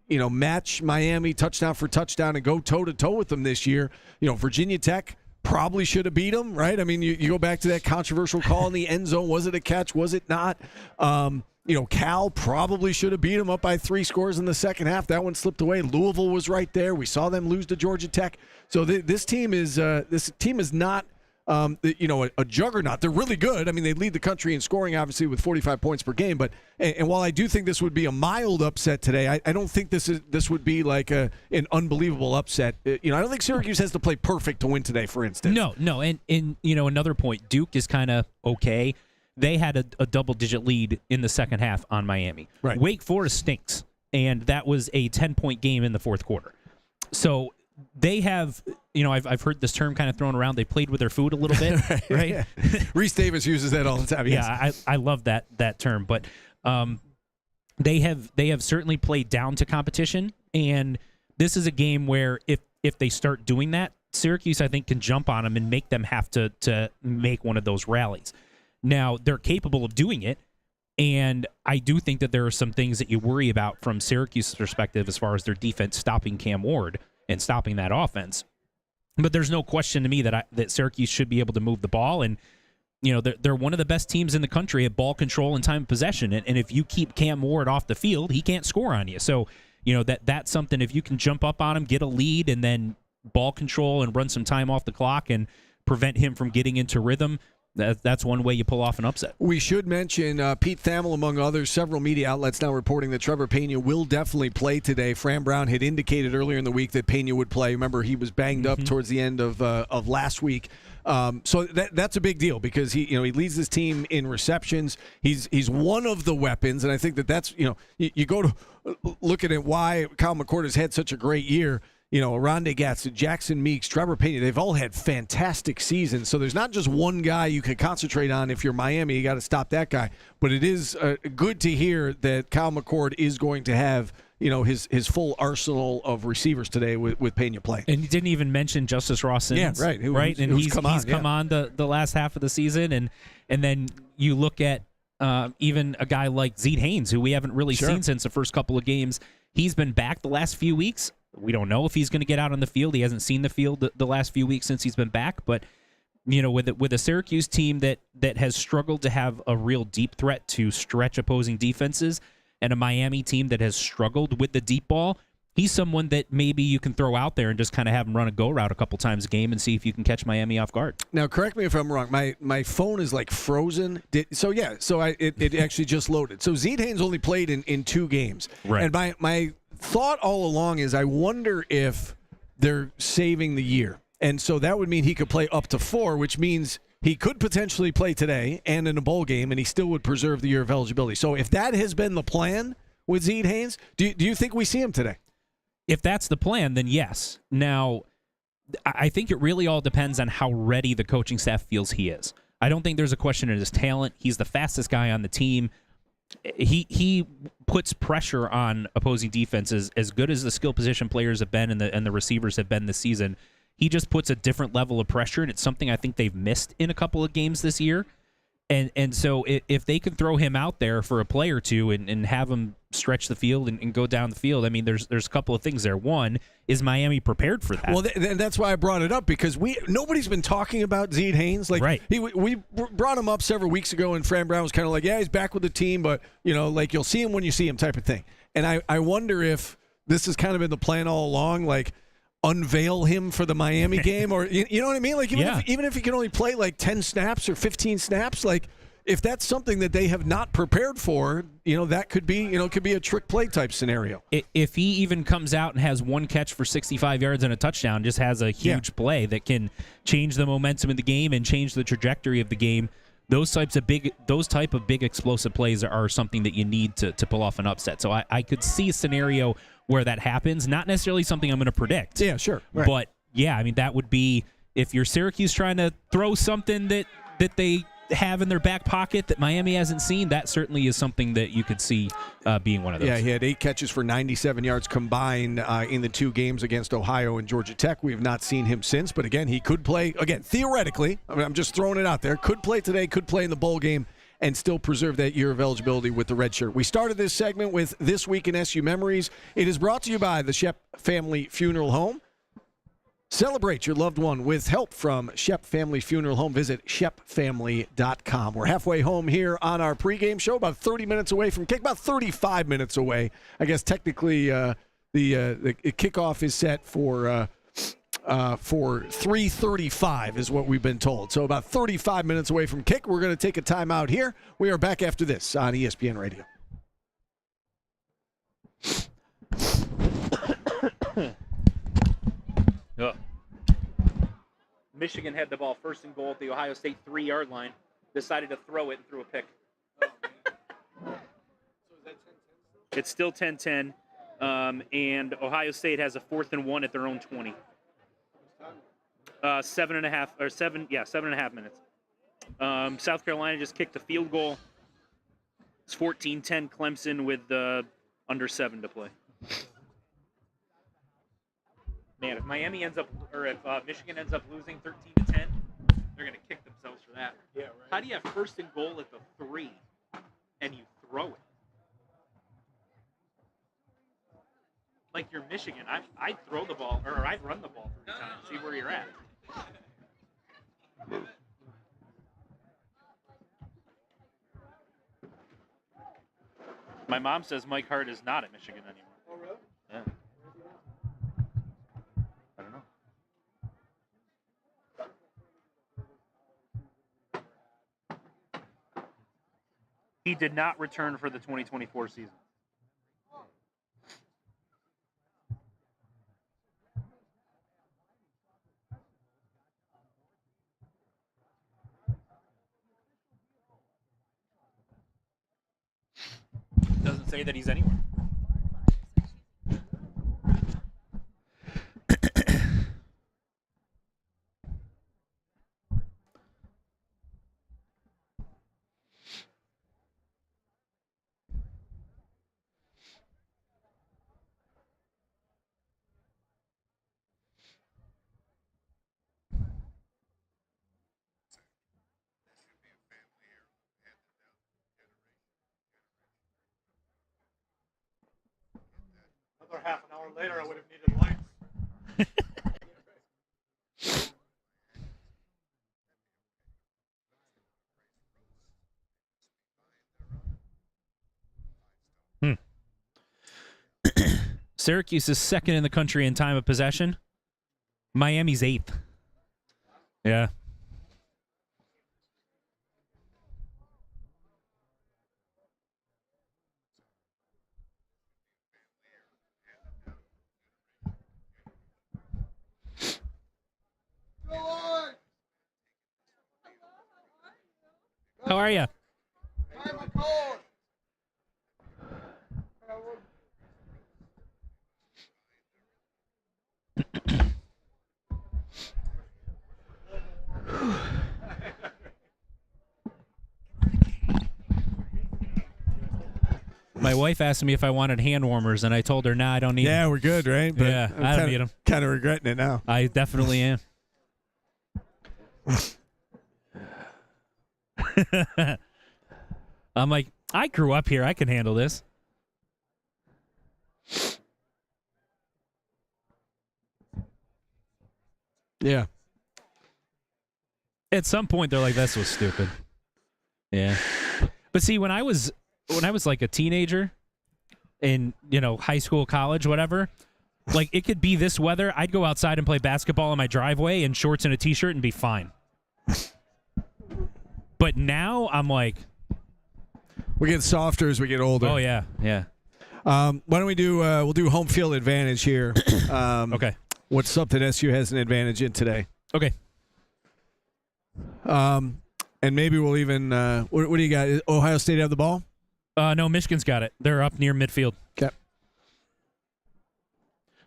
match Miami touchdown for touchdown and go toe-to-toe with them this year. Virginia Tech probably should have beat them, right? I mean, you go back to that controversial call in the end zone. Was it a catch? Was it not? Cal probably should have beat them up by 3 scores in the second half. That one slipped away. Louisville was right there. We saw them lose to Georgia Tech. So this team is not a juggernaut. They're really good. I mean, they lead the country in scoring, obviously, with 45 points per game. But and while I do think this would be a mild upset today, I don't think this would be like an unbelievable upset. I don't think Syracuse has to play perfect to win today, for instance. No, and another point, Duke is kind of okay. They had a double-digit lead in the second half on Miami. Right. Wake Forest stinks, and that was a 10-point game in the fourth quarter. So they have, I've heard this term kind of thrown around. They played with their food a little bit, right? Yeah. Reese Davis uses that all the time. Yes. Yeah, I love that term. But they have certainly played down to competition, and this is a game where if they start doing that, Syracuse, I think, can jump on them and make them have to make one of those rallies. Now, they're capable of doing it, and I do think that there are some things that you worry about from Syracuse's perspective as far as their defense stopping Cam Ward and stopping that offense. But there's no question to me that Syracuse should be able to move the ball, and they're one of the best teams in the country at ball control and time of possession. And if you keep Cam Ward off the field, he can't score on you. So that's something. If you can jump up on him, get a lead, and then ball control and run some time off the clock and prevent him from getting into rhythm, that's one way you pull off an upset. We should mention Pete Thamel, among others, several media outlets now reporting that Trevor Pena will definitely play today. Fran Brown had indicated earlier in the week that Pena would play. Remember, he was banged up towards the end of last week. So that's a big deal because he leads his team in receptions. He's one of the weapons, and I think that's you go to looking at why Kyle McCord has had such a great year. Aronde Gatson, Jackson Meeks, Trevor Pena, they've all had fantastic seasons. So there's not just one guy you can concentrate on. If you're Miami, you got to stop that guy. But it is good to hear that Kyle McCord is going to have his full arsenal of receivers today with Pena playing. And you didn't even mention Justice Ross Simmons. Yeah, right. Right? And he's come on the last half of the season. And then you look at even a guy like Zeke Haynes, who we haven't really seen since the first couple of games. He's been back the last few weeks. We don't know if he's going to get out on the field. He hasn't seen the field the last few weeks since he's been back. But with a Syracuse team that has struggled to have a real deep threat to stretch opposing defenses, and a Miami team that has struggled with the deep ball, he's someone that maybe you can throw out there and just kind of have him run a go route a couple times a game and see if you can catch Miami off guard. Now, correct me if I'm wrong. My phone is like frozen. So it actually just loaded. So Zeke Haynes only played in 2 games. Right. And my thought all along is I wonder if they're saving the year. And so that would mean he could play up to 4, which means he could potentially play today and in a bowl game, and he still would preserve the year of eligibility. So if that has been the plan with Zeke Haynes, do you think we see him today? If that's the plan, then yes. Now, I think it really all depends on how ready the coaching staff feels he is. I don't think there's a question of his talent. He's the fastest guy on the team. He puts pressure on opposing defenses. As good as the skill position players have been and the receivers have been this season, he just puts a different level of pressure, and it's something I think they've missed in a couple of games this year. And so if they can throw him out there for a play or two and have him stretch the field and go down the field, I mean, there's a couple of things there. One, is Miami prepared for that? Well, that's why I brought it up, because nobody's been talking about Zeke Haynes. Like, right. We brought him up several weeks ago, and Fran Brown was kind of like, yeah, he's back with the team, but, like, you'll see him when you see him type of thing. And I wonder if this has kind of been the plan all along, like, unveil him for the Miami game, or you know what I mean? Like even if he can only play like 10 snaps or 15 snaps, like if that's something that they have not prepared for, that could be, could be a trick play type scenario. If he even comes out and has one catch for 65 yards and a touchdown, just has a huge play that can change the momentum of the game and change the trajectory of the game. Those type of big explosive plays are something that you need to pull off an upset. So I could see a scenario where that happens. Not necessarily something I'm going to predict. Yeah, sure. Right. But yeah, I mean, that would be, if you're Syracuse trying to throw something that they have in their back pocket that Miami hasn't seen, that certainly is something that you could see being one of those. Yeah, he had 8 catches for 97 yards combined in the 2 games against Ohio and Georgia Tech. We have not seen him since, but again, he could play, again, theoretically, I'm just throwing it out there, could play today, could play in the bowl game, and still preserve that year of eligibility with the red shirt. We started this segment with This Week in SU Memories. It is brought to you by the Shep Family Funeral Home. Celebrate your loved one with help from Shep Family Funeral Home. Visit shepfamily.com. We're halfway home here on our pregame show, about 30 minutes away from kick, about 35 minutes away. I guess technically the kickoff is set for for 3:35 is what we've been told. So about 35 minutes away from kick. We're going to take a timeout here. We are back after this on ESPN Radio. Michigan had the ball first and goal at the Ohio State 3-yard line, decided to throw it and threw a pick. It's still 10-10, and Ohio State has a 4th and 1 at their own 20. 7.5 minutes. South Carolina just kicked a field goal. It's 14-10 Clemson with under 7 to play. Man, if Miami ends up, or if Michigan ends up losing 13-10, they're going to kick themselves for that. Yeah, right. How do you have first and goal at the 3 and you throw it? Like you're Michigan, I'd throw the ball, or I'd run the ball 3 times, see where you're at. My mom says Mike Hart is not at Michigan anymore. Oh, really? Yeah. I don't know. He did not return for the 2024 season. Doesn't say that he's anywhere. Another half an hour later, I would have needed lights. Syracuse is 2nd in the country in time of possession. Miami's 8th. Yeah. How are you? Kyle McCord. My wife asked me if I wanted hand warmers, and I told her, nah, I don't need them. Yeah, we're good, right? But yeah, I don't need them. Kind of regretting it now. I definitely am. I'm like, I grew up here. I can handle this. Yeah. At some point, they're like, "This was stupid." Yeah, but see, when I was like a teenager, in high school, college, whatever, like it could be this weather. I'd go outside and play basketball in my driveway in shorts and a t-shirt and be fine. But now I'm like, we get softer as we get older. Oh yeah, yeah. Why don't we do? We'll do home field advantage here. Okay. What's something SU has an advantage in today? Okay. And maybe we'll even. What do you got? Is Ohio State have the ball? No, Michigan's got it. They're up near midfield. Okay.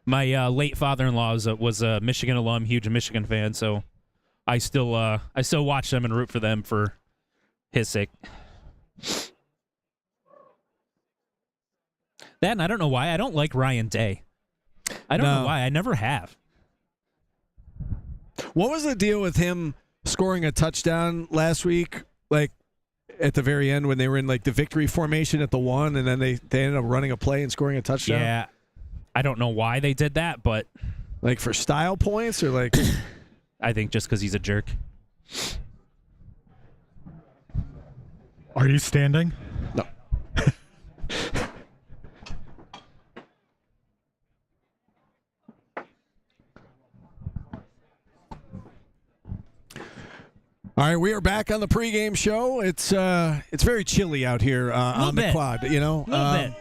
My late father-in-law was a Michigan alum, huge Michigan fan, so I still watch them and root for them for his sake. That, and I don't know why I don't like Ryan Day. I don't know why. I never have. What was the deal with him scoring a touchdown last week? Like at the very end when they were in like the victory formation at the 1, and then they ended up running a play and scoring a touchdown? Yeah. I don't know why they did that, but like for style points or like I think just because he's a jerk. Are you standing? No. All right, we are back on the pregame show. It's very chilly out here on the quad. You know, a little bit.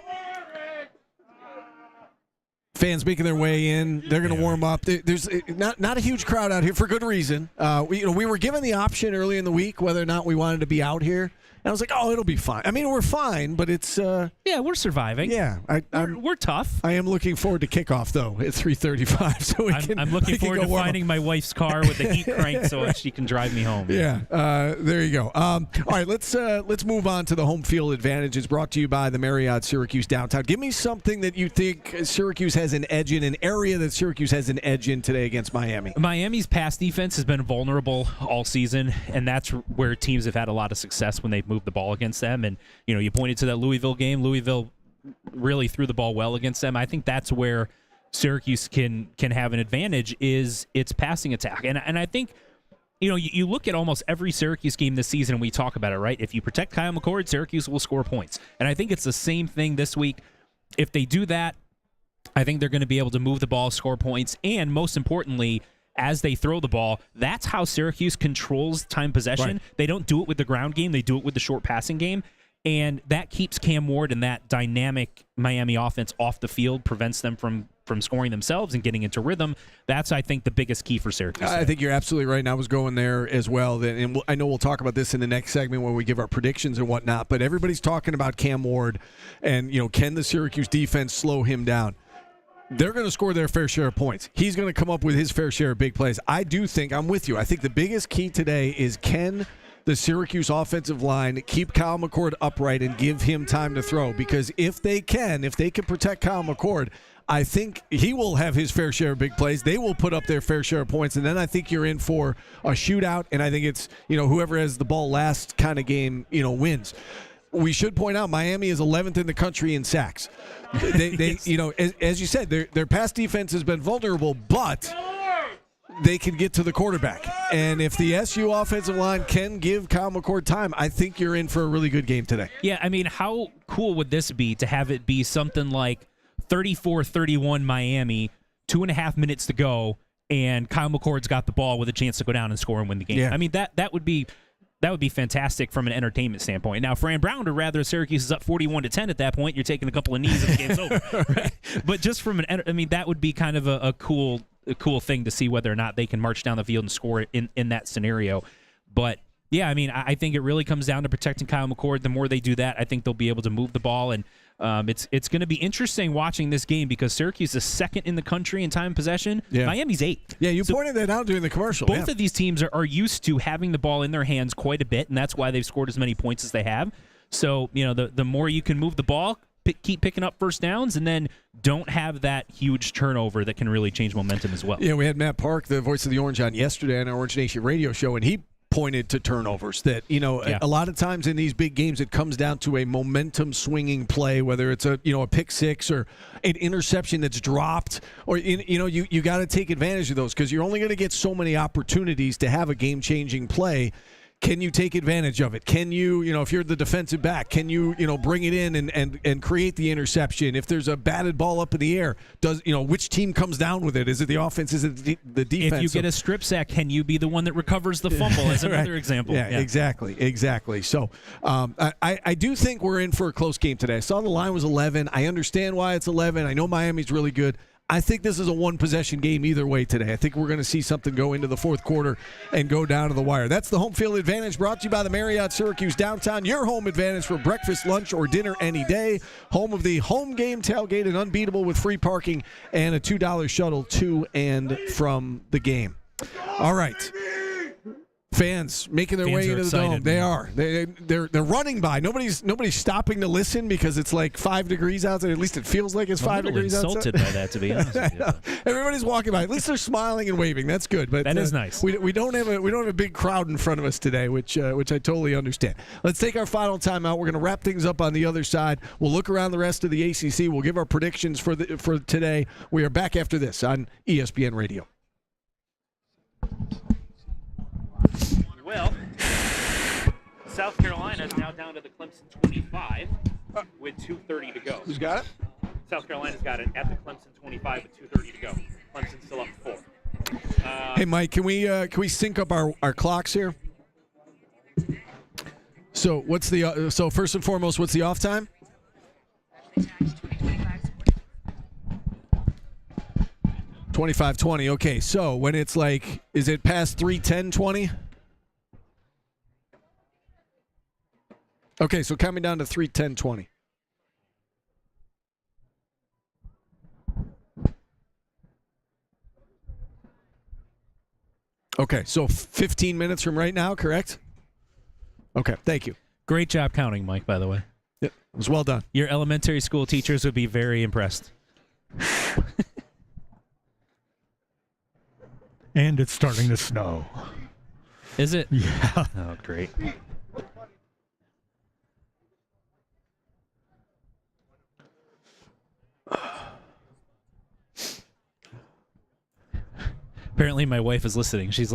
Fans making their way in. They're going to warm up. There's not a huge crowd out here for good reason. We were given the option early in the week whether or not we wanted to be out here. And I was like, oh, it'll be fine. I mean, we're fine, but it's... yeah, we're surviving. Yeah. We're tough. I am looking forward to kickoff, though, at 3:35. So I'm looking forward to finding my wife's car with the heat crank so she can drive me home. Yeah, there you go. All right, let's move on to the home field advantage. It's brought to you by the Marriott Syracuse Downtown. Give me something that you think Syracuse has an edge in, an area that Syracuse has an edge in today against Miami. Miami's pass defense has been vulnerable all season, and that's where teams have had a lot of success when they've moved the ball against them. And, you pointed to that Louisville game. Louisville really threw the ball well against them. I think that's where Syracuse can have an advantage is its passing attack. And I think, you look at almost every Syracuse game this season and we talk about it, right? If you protect Kyle McCord, Syracuse will score points. And I think it's the same thing this week. If they do that, I think they're going to be able to move the ball, score points, and most importantly, as they throw the ball, that's how Syracuse controls time possession. Right. They don't do it with the ground game. They do it with the short passing game. And that keeps Cam Ward and that dynamic Miami offense off the field, prevents them from scoring themselves and getting into rhythm. That's, I think, the biggest key for Syracuse. I think you're absolutely right, and I was going there as well. And I know we'll talk about this in the next segment when we give our predictions and whatnot, but everybody's talking about Cam Ward and, can the Syracuse defense slow him down? They're going to score their fair share of points. He's going to come up with his fair share of big plays. I do think, I'm with you, I think the biggest key today is can the Syracuse offensive line keep Kyle McCord upright and give him time to throw? Because if they can protect Kyle McCord, I think he will have his fair share of big plays. They will put up their fair share of points, and then I think you're in for a shootout, and I think it's, whoever has the ball last kind of game, wins. We should point out Miami is 11th in the country in sacks. They Yes. as you said, their pass defense has been vulnerable, but they can get to the quarterback. And if the SU offensive line can give Kyle McCord time, I think you're in for a really good game today. Yeah, I mean, how cool would this be to have it be something like 34-31 Miami, 2.5 minutes to go, and Kyle McCord's got the ball with a chance to go down and score and win the game. Yeah. I mean, that would be fantastic from an entertainment standpoint. Now, Fran Brown would rather Syracuse is up 41-10 at that point. You're taking a couple of knees and the game's over. Right? But just from that would be kind of a cool thing to see whether or not they can march down the field and score in that scenario. But yeah, I mean, I think it really comes down to protecting Kyle McCord. The more they do that, I think they'll be able to move the ball. And it's going to be interesting watching this game because Syracuse is second in the country in time possession. Yeah. Miami's 8th. Yeah, you pointed that out during the commercial. Both of these teams are used to having the ball in their hands quite a bit, and that's why they've scored as many points as they have. So, the more you can move the ball, keep picking up first downs, and then don't have that huge turnover that can really change momentum as well. Yeah, we had Matt Park, the voice of the Orange, on yesterday on our Orange Nation radio show, and he pointed to turnovers that, a lot of times in these big games, it comes down to a momentum swinging play, whether it's a pick six or an interception that's dropped, or, you got to take advantage of those because you're only going to get so many opportunities to have a game changing play. Can you take advantage of it? Can you, if you're the defensive back, can you, bring it in and create the interception? If there's a batted ball up in the air, which team comes down with it? Is it the offense? Is it the defense? If you get a strip sack, can you be the one that recovers the fumble? As another right. example. Yeah, exactly. So I do think we're in for a close game today. I saw the line was 11. I understand why it's 11. I know Miami's really good. I think this is a one-possession game either way today. I think we're going to see something go into the fourth quarter and go down to the wire. That's the home field advantage brought to you by the Marriott Syracuse Downtown. Your home advantage for breakfast, lunch, or dinner any day. Home of the home game tailgate and unbeatable with free parking and a $2 shuttle to and from the game. All right. Fans making their way into the dome. They are. They're running by. Nobody's stopping to listen because it's like 5 degrees outside. At least it feels like it's 5 degrees outside. I'm insulted by that, to be honest with you. Everybody's walking by. At least they're smiling and waving. That's good. But that is nice. We don't have a big crowd in front of us today, which I totally understand. Let's take our final timeout. We're going to wrap things up on the other side. We'll look around the rest of the ACC. We'll give our predictions for today. We are back after this on ESPN Radio. Well, South Carolina is now down to the Clemson 25 with 2:30 to go. Who's got it? South Carolina's got it at the Clemson 25 with 2:30 to go. Clemson's still up 4. Hey, Mike, can we sync up our clocks here? So what's the so first and foremost, what's the off time? 25:20. Okay, so when it's like, is it past 3:10:20? Okay, so coming down to 3:10:20. Okay, so 15 minutes from right now, correct? Okay, thank you. Great job counting, Mike, by the way. Yep, it was well done. Your elementary school teachers would be very impressed. And it's starting to snow. Is it? Yeah. Oh, great. Apparently, my wife is listening. She just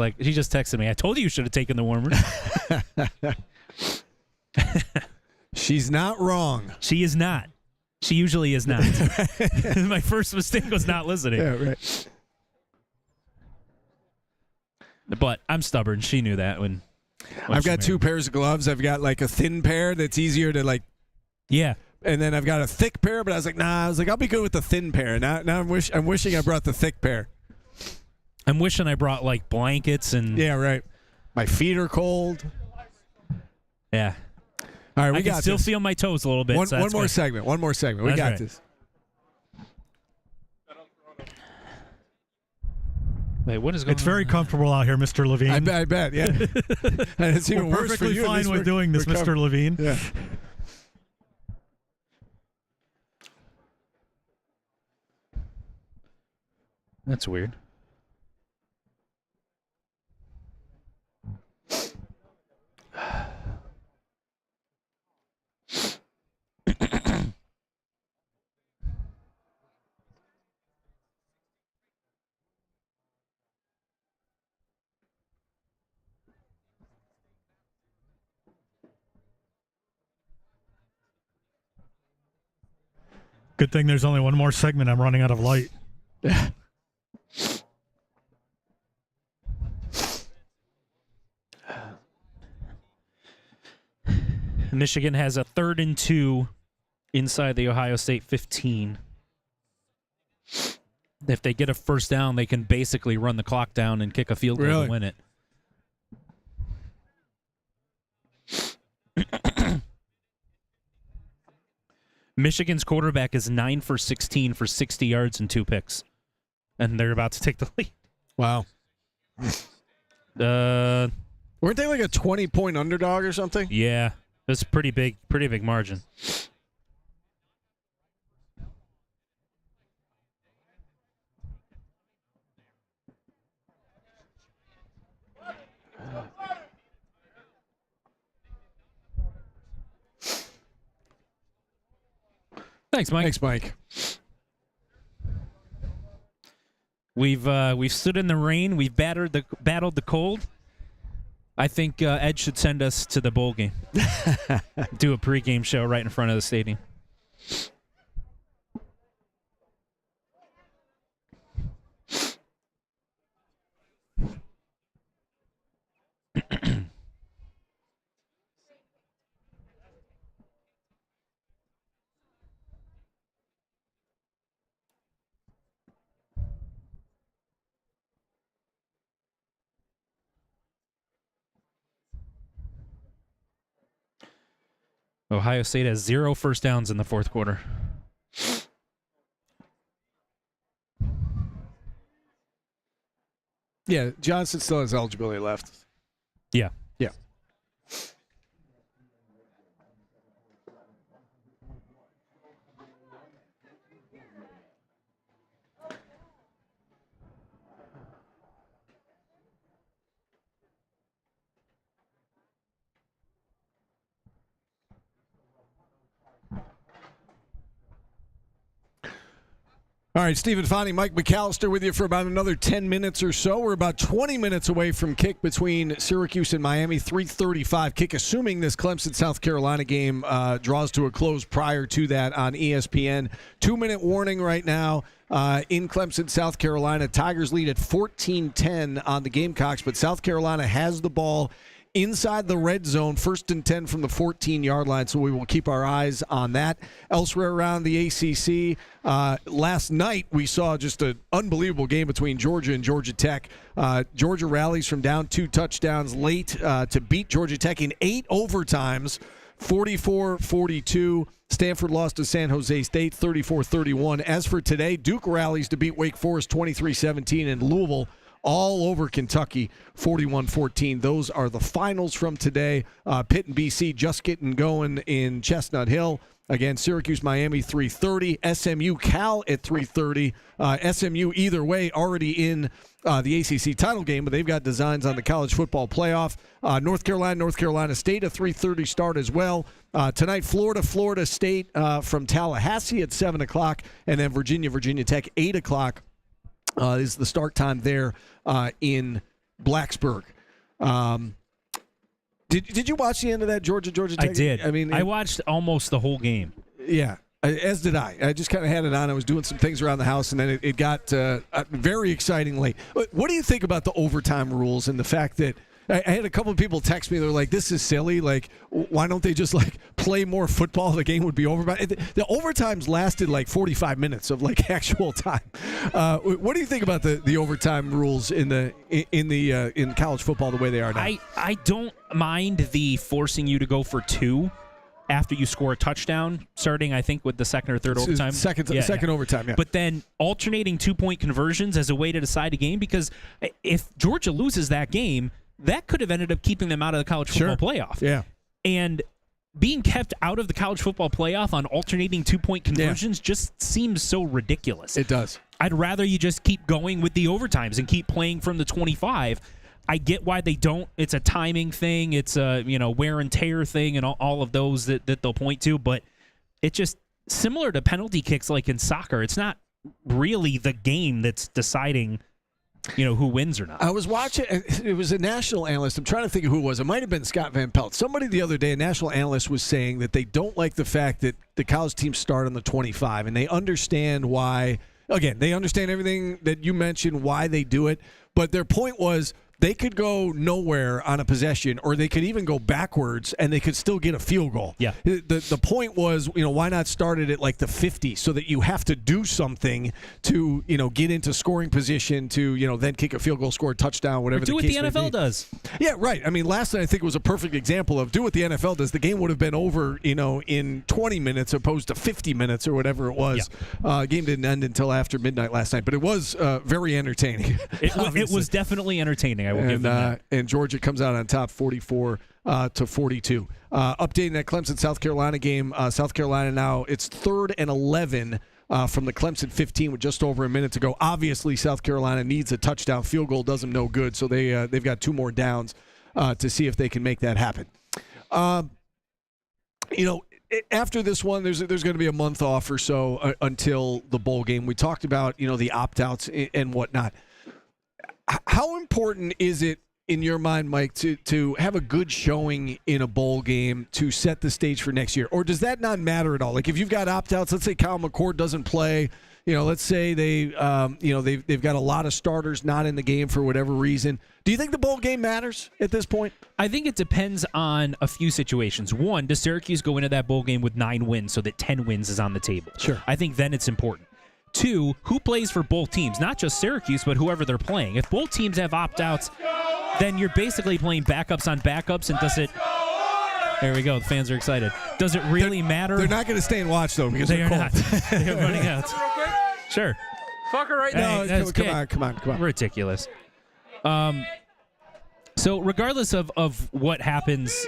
texted me. I told you you should have taken the warmer. She's not wrong. She is not. She usually is not. My first mistake was not listening. Yeah, right. But I'm stubborn. She knew that when I've got two pairs of gloves. I've got like a thin pair that's easier to like. Yeah. And then I've got a thick pair, but I was like, nah. I was like, I'll be good with the thin pair. Now I'm wishing I brought the thick pair. I'm wishing I brought like blankets and. Yeah, right. My feet are cold. Yeah. All right, we I got can still this. feel my toes a little bit. One so that's more good. segment. One more segment. We That's got right. this. Wait, what is going on? It's very comfortable out here, Mr. Levine. I bet. Yeah. And it's even We're worse for perfectly you. At fine least with we're- doing this, we're Mr. covered. Levine. Yeah. That's weird. Good thing there's only one more segment. I'm running out of light. Michigan has a 3rd and 2 inside the Ohio State 15. If they get a first down, they can basically run the clock down and kick a field goal Really? to win it. Michigan's quarterback is 9 for 16 for 60 yards and 2 picks. And they're about to take the lead. Wow. Weren't they like a 20-point underdog or something? Yeah. It's pretty big margin. Thanks, Mike. Thanks, Mike. We've stood in the rain. We've battled the cold. I think Ed should send us to the bowl game. Do a pregame show right in front of the stadium. Ohio State has 0 first downs in the fourth quarter. Yeah, Johnson still has eligibility left. Yeah. Yeah. All right, Stephen Fani, Mike McAllister with you for about another 10 minutes or so. We're about 20 minutes away from kick between Syracuse and Miami, 3:35 kick, assuming this Clemson-South Carolina game draws to a close prior to that on ESPN. 2-minute warning right now in Clemson, South Carolina. Tigers lead at 14-10 on the Gamecocks, but South Carolina has the ball inside the red zone, 1st and 10 from the 14-yard line, so we will keep our eyes on that. Elsewhere around the ACC, last night we saw just an unbelievable game between Georgia and Georgia Tech. Georgia rallies from down 2 touchdowns late to beat Georgia Tech in 8 overtimes, 44-42. Stanford lost to San Jose State 34-31. As for today, Duke rallies to beat Wake Forest 23-17, and Louisville all over Kentucky 41-14. Those are the finals from today. Pitt and BC just getting going in Chestnut Hill. Again, Syracuse-Miami 3:30, SMU-Cal at 3:30. SMU either way already in the ACC title game, but they've got designs on the college football playoff. North Carolina State, a 3:30 start as well. Tonight, Florida State from Tallahassee at 7 o'clock, and then Virginia Tech, 8 o'clock is the start time there in Blacksburg. Did you watch the end of that Georgia Tech? I did. I mean, I watched almost the whole game. Yeah, as did I. I just kind of had it on. I was doing some things around the house, and then it got very exciting late. What do you think about the overtime rules and the fact that I had a couple of people text me? They're like, "This is silly. Like, why don't they just play more football? The game would be over." But the overtimes lasted 45 minutes of actual time. What do you think about the overtime rules in college football the way they are now? I don't mind the forcing you to go for 2 after you score a touchdown, starting I think with the second or third overtime. Second overtime, yeah. But then alternating 2-point conversions as a way to decide a game, because if Georgia loses that game, that could have ended up keeping them out of the college football playoff. Yeah. And being kept out of the college football playoff on alternating 2-point conversions just seems so ridiculous. It does. I'd rather you just keep going with the overtimes and keep playing from the 25. I get why they don't. It's a timing thing. It's a wear and tear thing and all of those that they'll point to. But it's just similar to penalty kicks like in soccer. It's not really the game that's deciding who wins or not. I was watching, it was a national analyst. I'm trying to think of who it was. It might have been Scott Van Pelt. Somebody the other day, a national analyst, was saying that they don't like the fact that the college teams start on the 25, and they understand why. Again, they understand everything that you mentioned, why they do it, but their point was they could go nowhere on a possession, or they could even go backwards, and they could still get a field goal. Yeah. The point was, why not start it at the 50 so that you have to do something to, get into scoring position to, then kick a field goal, score a touchdown, whatever the case may be. Do what the NFL does. Yeah, right. I mean, last night I think it was a perfect example of do what the NFL does. The game would have been over, in 20 minutes opposed to 50 minutes or whatever it was. Yeah. Game didn't end until after midnight last night, but it was very entertaining. It was definitely entertaining. I will give them that. And Georgia comes out on top 44 to 42. Updating that Clemson South Carolina game. South Carolina now it's 3rd and 11 from the Clemson 15 with just over a minute to go. Obviously, South Carolina needs a touchdown. Field goal does them no good, so they've got 2 more downs to see if they can make that happen. After this one, there's going to be a month off or so until the bowl game. We talked about the opt-outs and whatnot. How important is it in your mind, Mike, to have a good showing in a bowl game to set the stage for next year? Or does that not matter at all? Like if you've got opt-outs, let's say Kyle McCord doesn't play, let's say they've got a lot of starters not in the game for whatever reason. Do you think the bowl game matters at this point? I think it depends on a few situations. One, does Syracuse go into that bowl game with 9 wins so that 10 wins is on the table? Sure. I think then it's important. 2, who plays for both teams? Not just Syracuse, but whoever they're playing. If both teams have opt-outs, then you're basically playing backups on backups, and does it... There we go. The fans are excited. Does it really matter? They're not going to stay and watch, though, because they they're are cold. not. They're running out. Sure. Fuck her right now. No, come on. Ridiculous. So regardless of what happens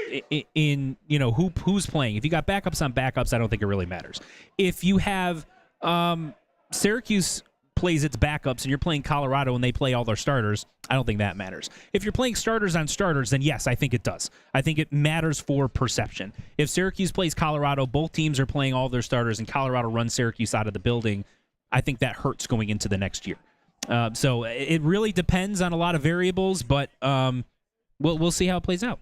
in who's playing, if you got backups on backups, I don't think it really matters. If you have Syracuse plays its backups and you're playing Colorado and they play all their starters, I don't think that matters. If you're playing starters on starters, then yes, I think it does. I think it matters for perception. If Syracuse plays Colorado, both teams are playing all their starters, and Colorado runs Syracuse out of the building, I think that hurts going into the next year. So it really depends on a lot of variables, but we'll see how it plays out.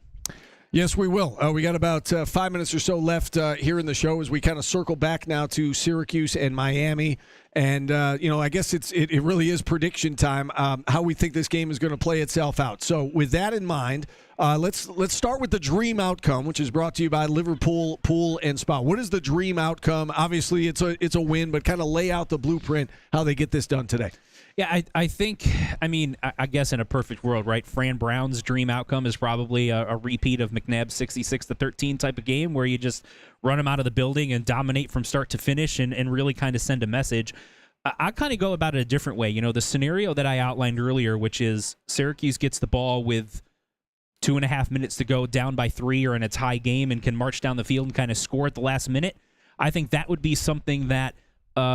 Yes, we will. We got about 5 minutes or so left here in the show as we kind of circle back now to Syracuse and Miami. And, I guess it really is prediction time, how we think this game is going to play itself out. So with that in mind, Let's start with the dream outcome, which is brought to you by Liverpool Pool and Spa. What is the dream outcome? Obviously, it's a win, but kind of lay out the blueprint how they get this done today. Yeah, I think, I guess in a perfect world, right? Fran Brown's dream outcome is probably a repeat of McNabb's 66-13 type of game where you just run them out of the building and dominate from start to finish and really kind of send a message. I kind of go about it a different way. You know, the scenario that I outlined earlier, which is Syracuse gets the ball with 2.5 minutes to go, down by 3 or in a tie game, and can march down the field and kind of score at the last minute. I think that would be something that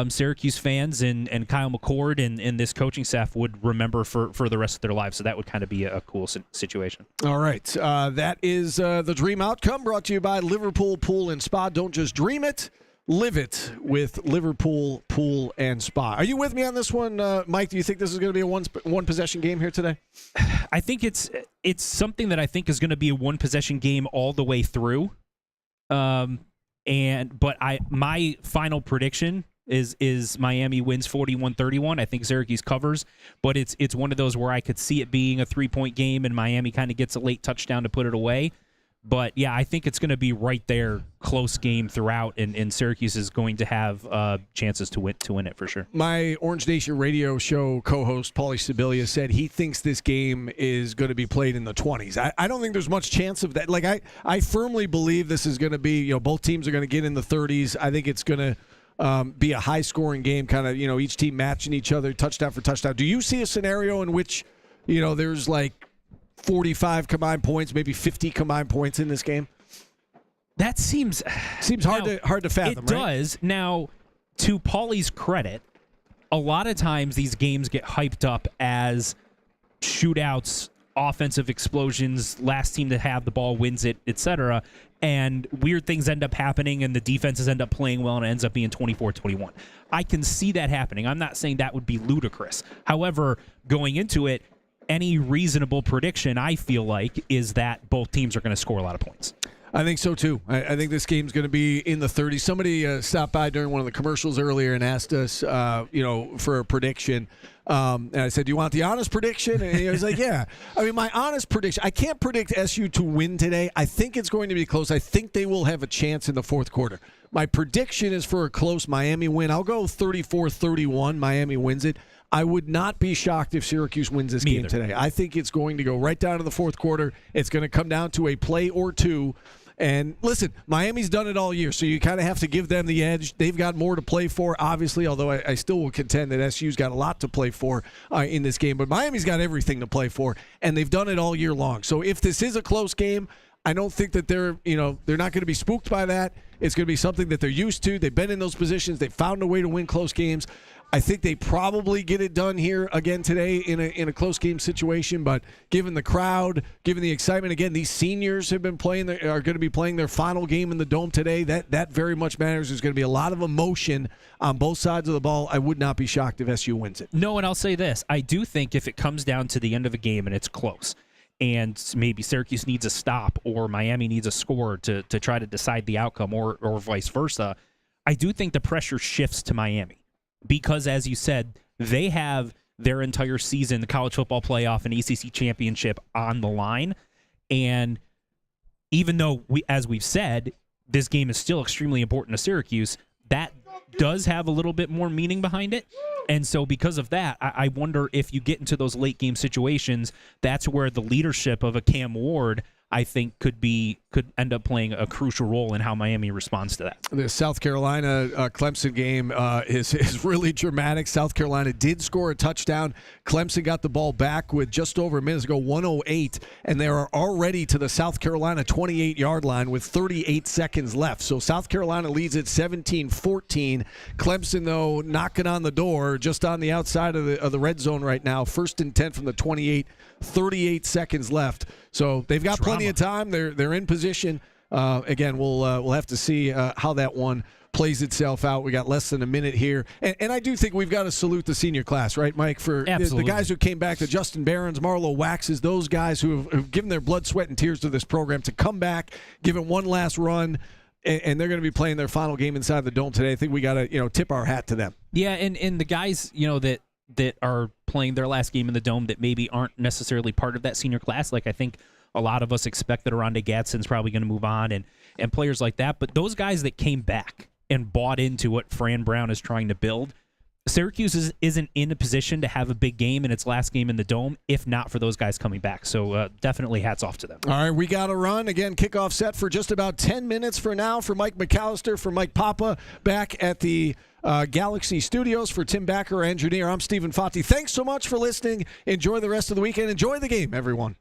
Syracuse fans and Kyle McCord and this coaching staff would remember for the rest of their lives. So that would kind of be a cool situation. All right. That is the dream outcome brought to you by Liverpool Pool and Spa. Don't just dream it. Live it with Liverpool Pool and Spa. Are you with me on this one, Mike? Do you think this is going to be a one possession game here today? I think it's something that I think is going to be a one possession game all the way through. But my final prediction is Miami wins 41-31. I think Syracuse covers, but it's one of those where I could see it being a 3-point game and Miami kind of gets a late touchdown to put it away. But, yeah, I think it's going to be right there, close game throughout, and Syracuse is going to have chances to win it for sure. My Orange Nation radio show co-host, Paulie Sibilia, said he thinks this game is going to be played in the 20s. I don't think there's much chance of that. Like, I firmly believe this is going to be, both teams are going to get in the 30s. I think it's going to be a high-scoring game, kind of, each team matching each other, touchdown for touchdown. Do you see a scenario in which, there's like 45 combined points, maybe 50 combined points in this game? That seems hard to fathom, it does. Now, to Paulie's credit, a lot of times these games get hyped up as shootouts, offensive explosions, last team to have the ball wins it, etc. And weird things end up happening and the defenses end up playing well and it ends up being 24-21. I can see that happening. I'm not saying that would be ludicrous. However, going into it, any reasonable prediction, I feel like, is that both teams are going to score a lot of points. I think so, too. I think this game's going to be in the 30s. Somebody stopped by during one of the commercials earlier and asked us, for a prediction. And I said, do you want the honest prediction? And he was like, yeah. I mean, my honest prediction, I can't predict SU to win today. I think it's going to be close. I think they will have a chance in the fourth quarter. My prediction is for a close Miami win. I'll go 34-31. Miami wins it. I would not be shocked if Syracuse wins this game today. I think it's going to go right down to the fourth quarter. It's going to come down to a play or two. And listen, Miami's done it all year, so you kind of have to give them the edge. They've got more to play for, obviously, although I still will contend that SU's got a lot to play for in this game. But Miami's got everything to play for, and they've done it all year long. So if this is a close game, I don't think that they're not going to be spooked by that. It's going to be something that they're used to. They've been in those positions. They've found a way to win close games. I think they probably get it done here again today in a close game situation. But given the crowd, given the excitement, again, these seniors have been are going to be playing their final game in the Dome today. That very much matters. There's going to be a lot of emotion on both sides of the ball. I would not be shocked if SU wins it. No, and I'll say this. I do think if it comes down to the end of a game and it's close, and maybe Syracuse needs a stop or Miami needs a score to try to decide the outcome or vice versa, I do think the pressure shifts to Miami. Because, as you said, they have their entire season, the college football playoff and ACC championship on the line. And even though, as we've said, this game is still extremely important to Syracuse, that does have a little bit more meaning behind it. And so because of that, I wonder if you get into those late game situations, that's where the leadership of a Cam Ward, I think, could end up playing a crucial role in how Miami responds to that. The South Carolina Clemson game is really dramatic. South Carolina did score a touchdown. Clemson got the ball back with just over a minute to go, 1:08, and they are already to the South Carolina 28-yard line with 38 seconds left. So South Carolina leads at 17-14. Clemson, though, knocking on the door just on the outside of the red zone right now. 1st and 10 from the 28, 38 seconds left. So they've got plenty of time. They're in position. Again, we'll have to see how that one plays itself out. We got less than a minute here. And I do think we've got to salute the senior class, right, Mike? For the guys who came back, the Justin Barons, Marlo Waxes, those guys who have given their blood, sweat, and tears to this program to come back, give it one last run, and they're going to be playing their final game inside the Dome today. I think we got to tip our hat to them. Yeah, and the guys that are playing their last game in the Dome that maybe aren't necessarily part of that senior class, like I think A lot of us expect that Aronde Gadsden's probably going to move on and players like that. But those guys that came back and bought into what Fran Brown is trying to build, Syracuse isn't in a position to have a big game in its last game in the Dome if not for those guys coming back. So definitely hats off to them. All right, we got to run. Again, kickoff set for just about 10 minutes for now. For Mike McAllister, for Mike Papa, back at the Galaxy Studios. For Tim Backer, engineer, I'm Stephen Fati. Thanks so much for listening. Enjoy the rest of the weekend. Enjoy the game, everyone.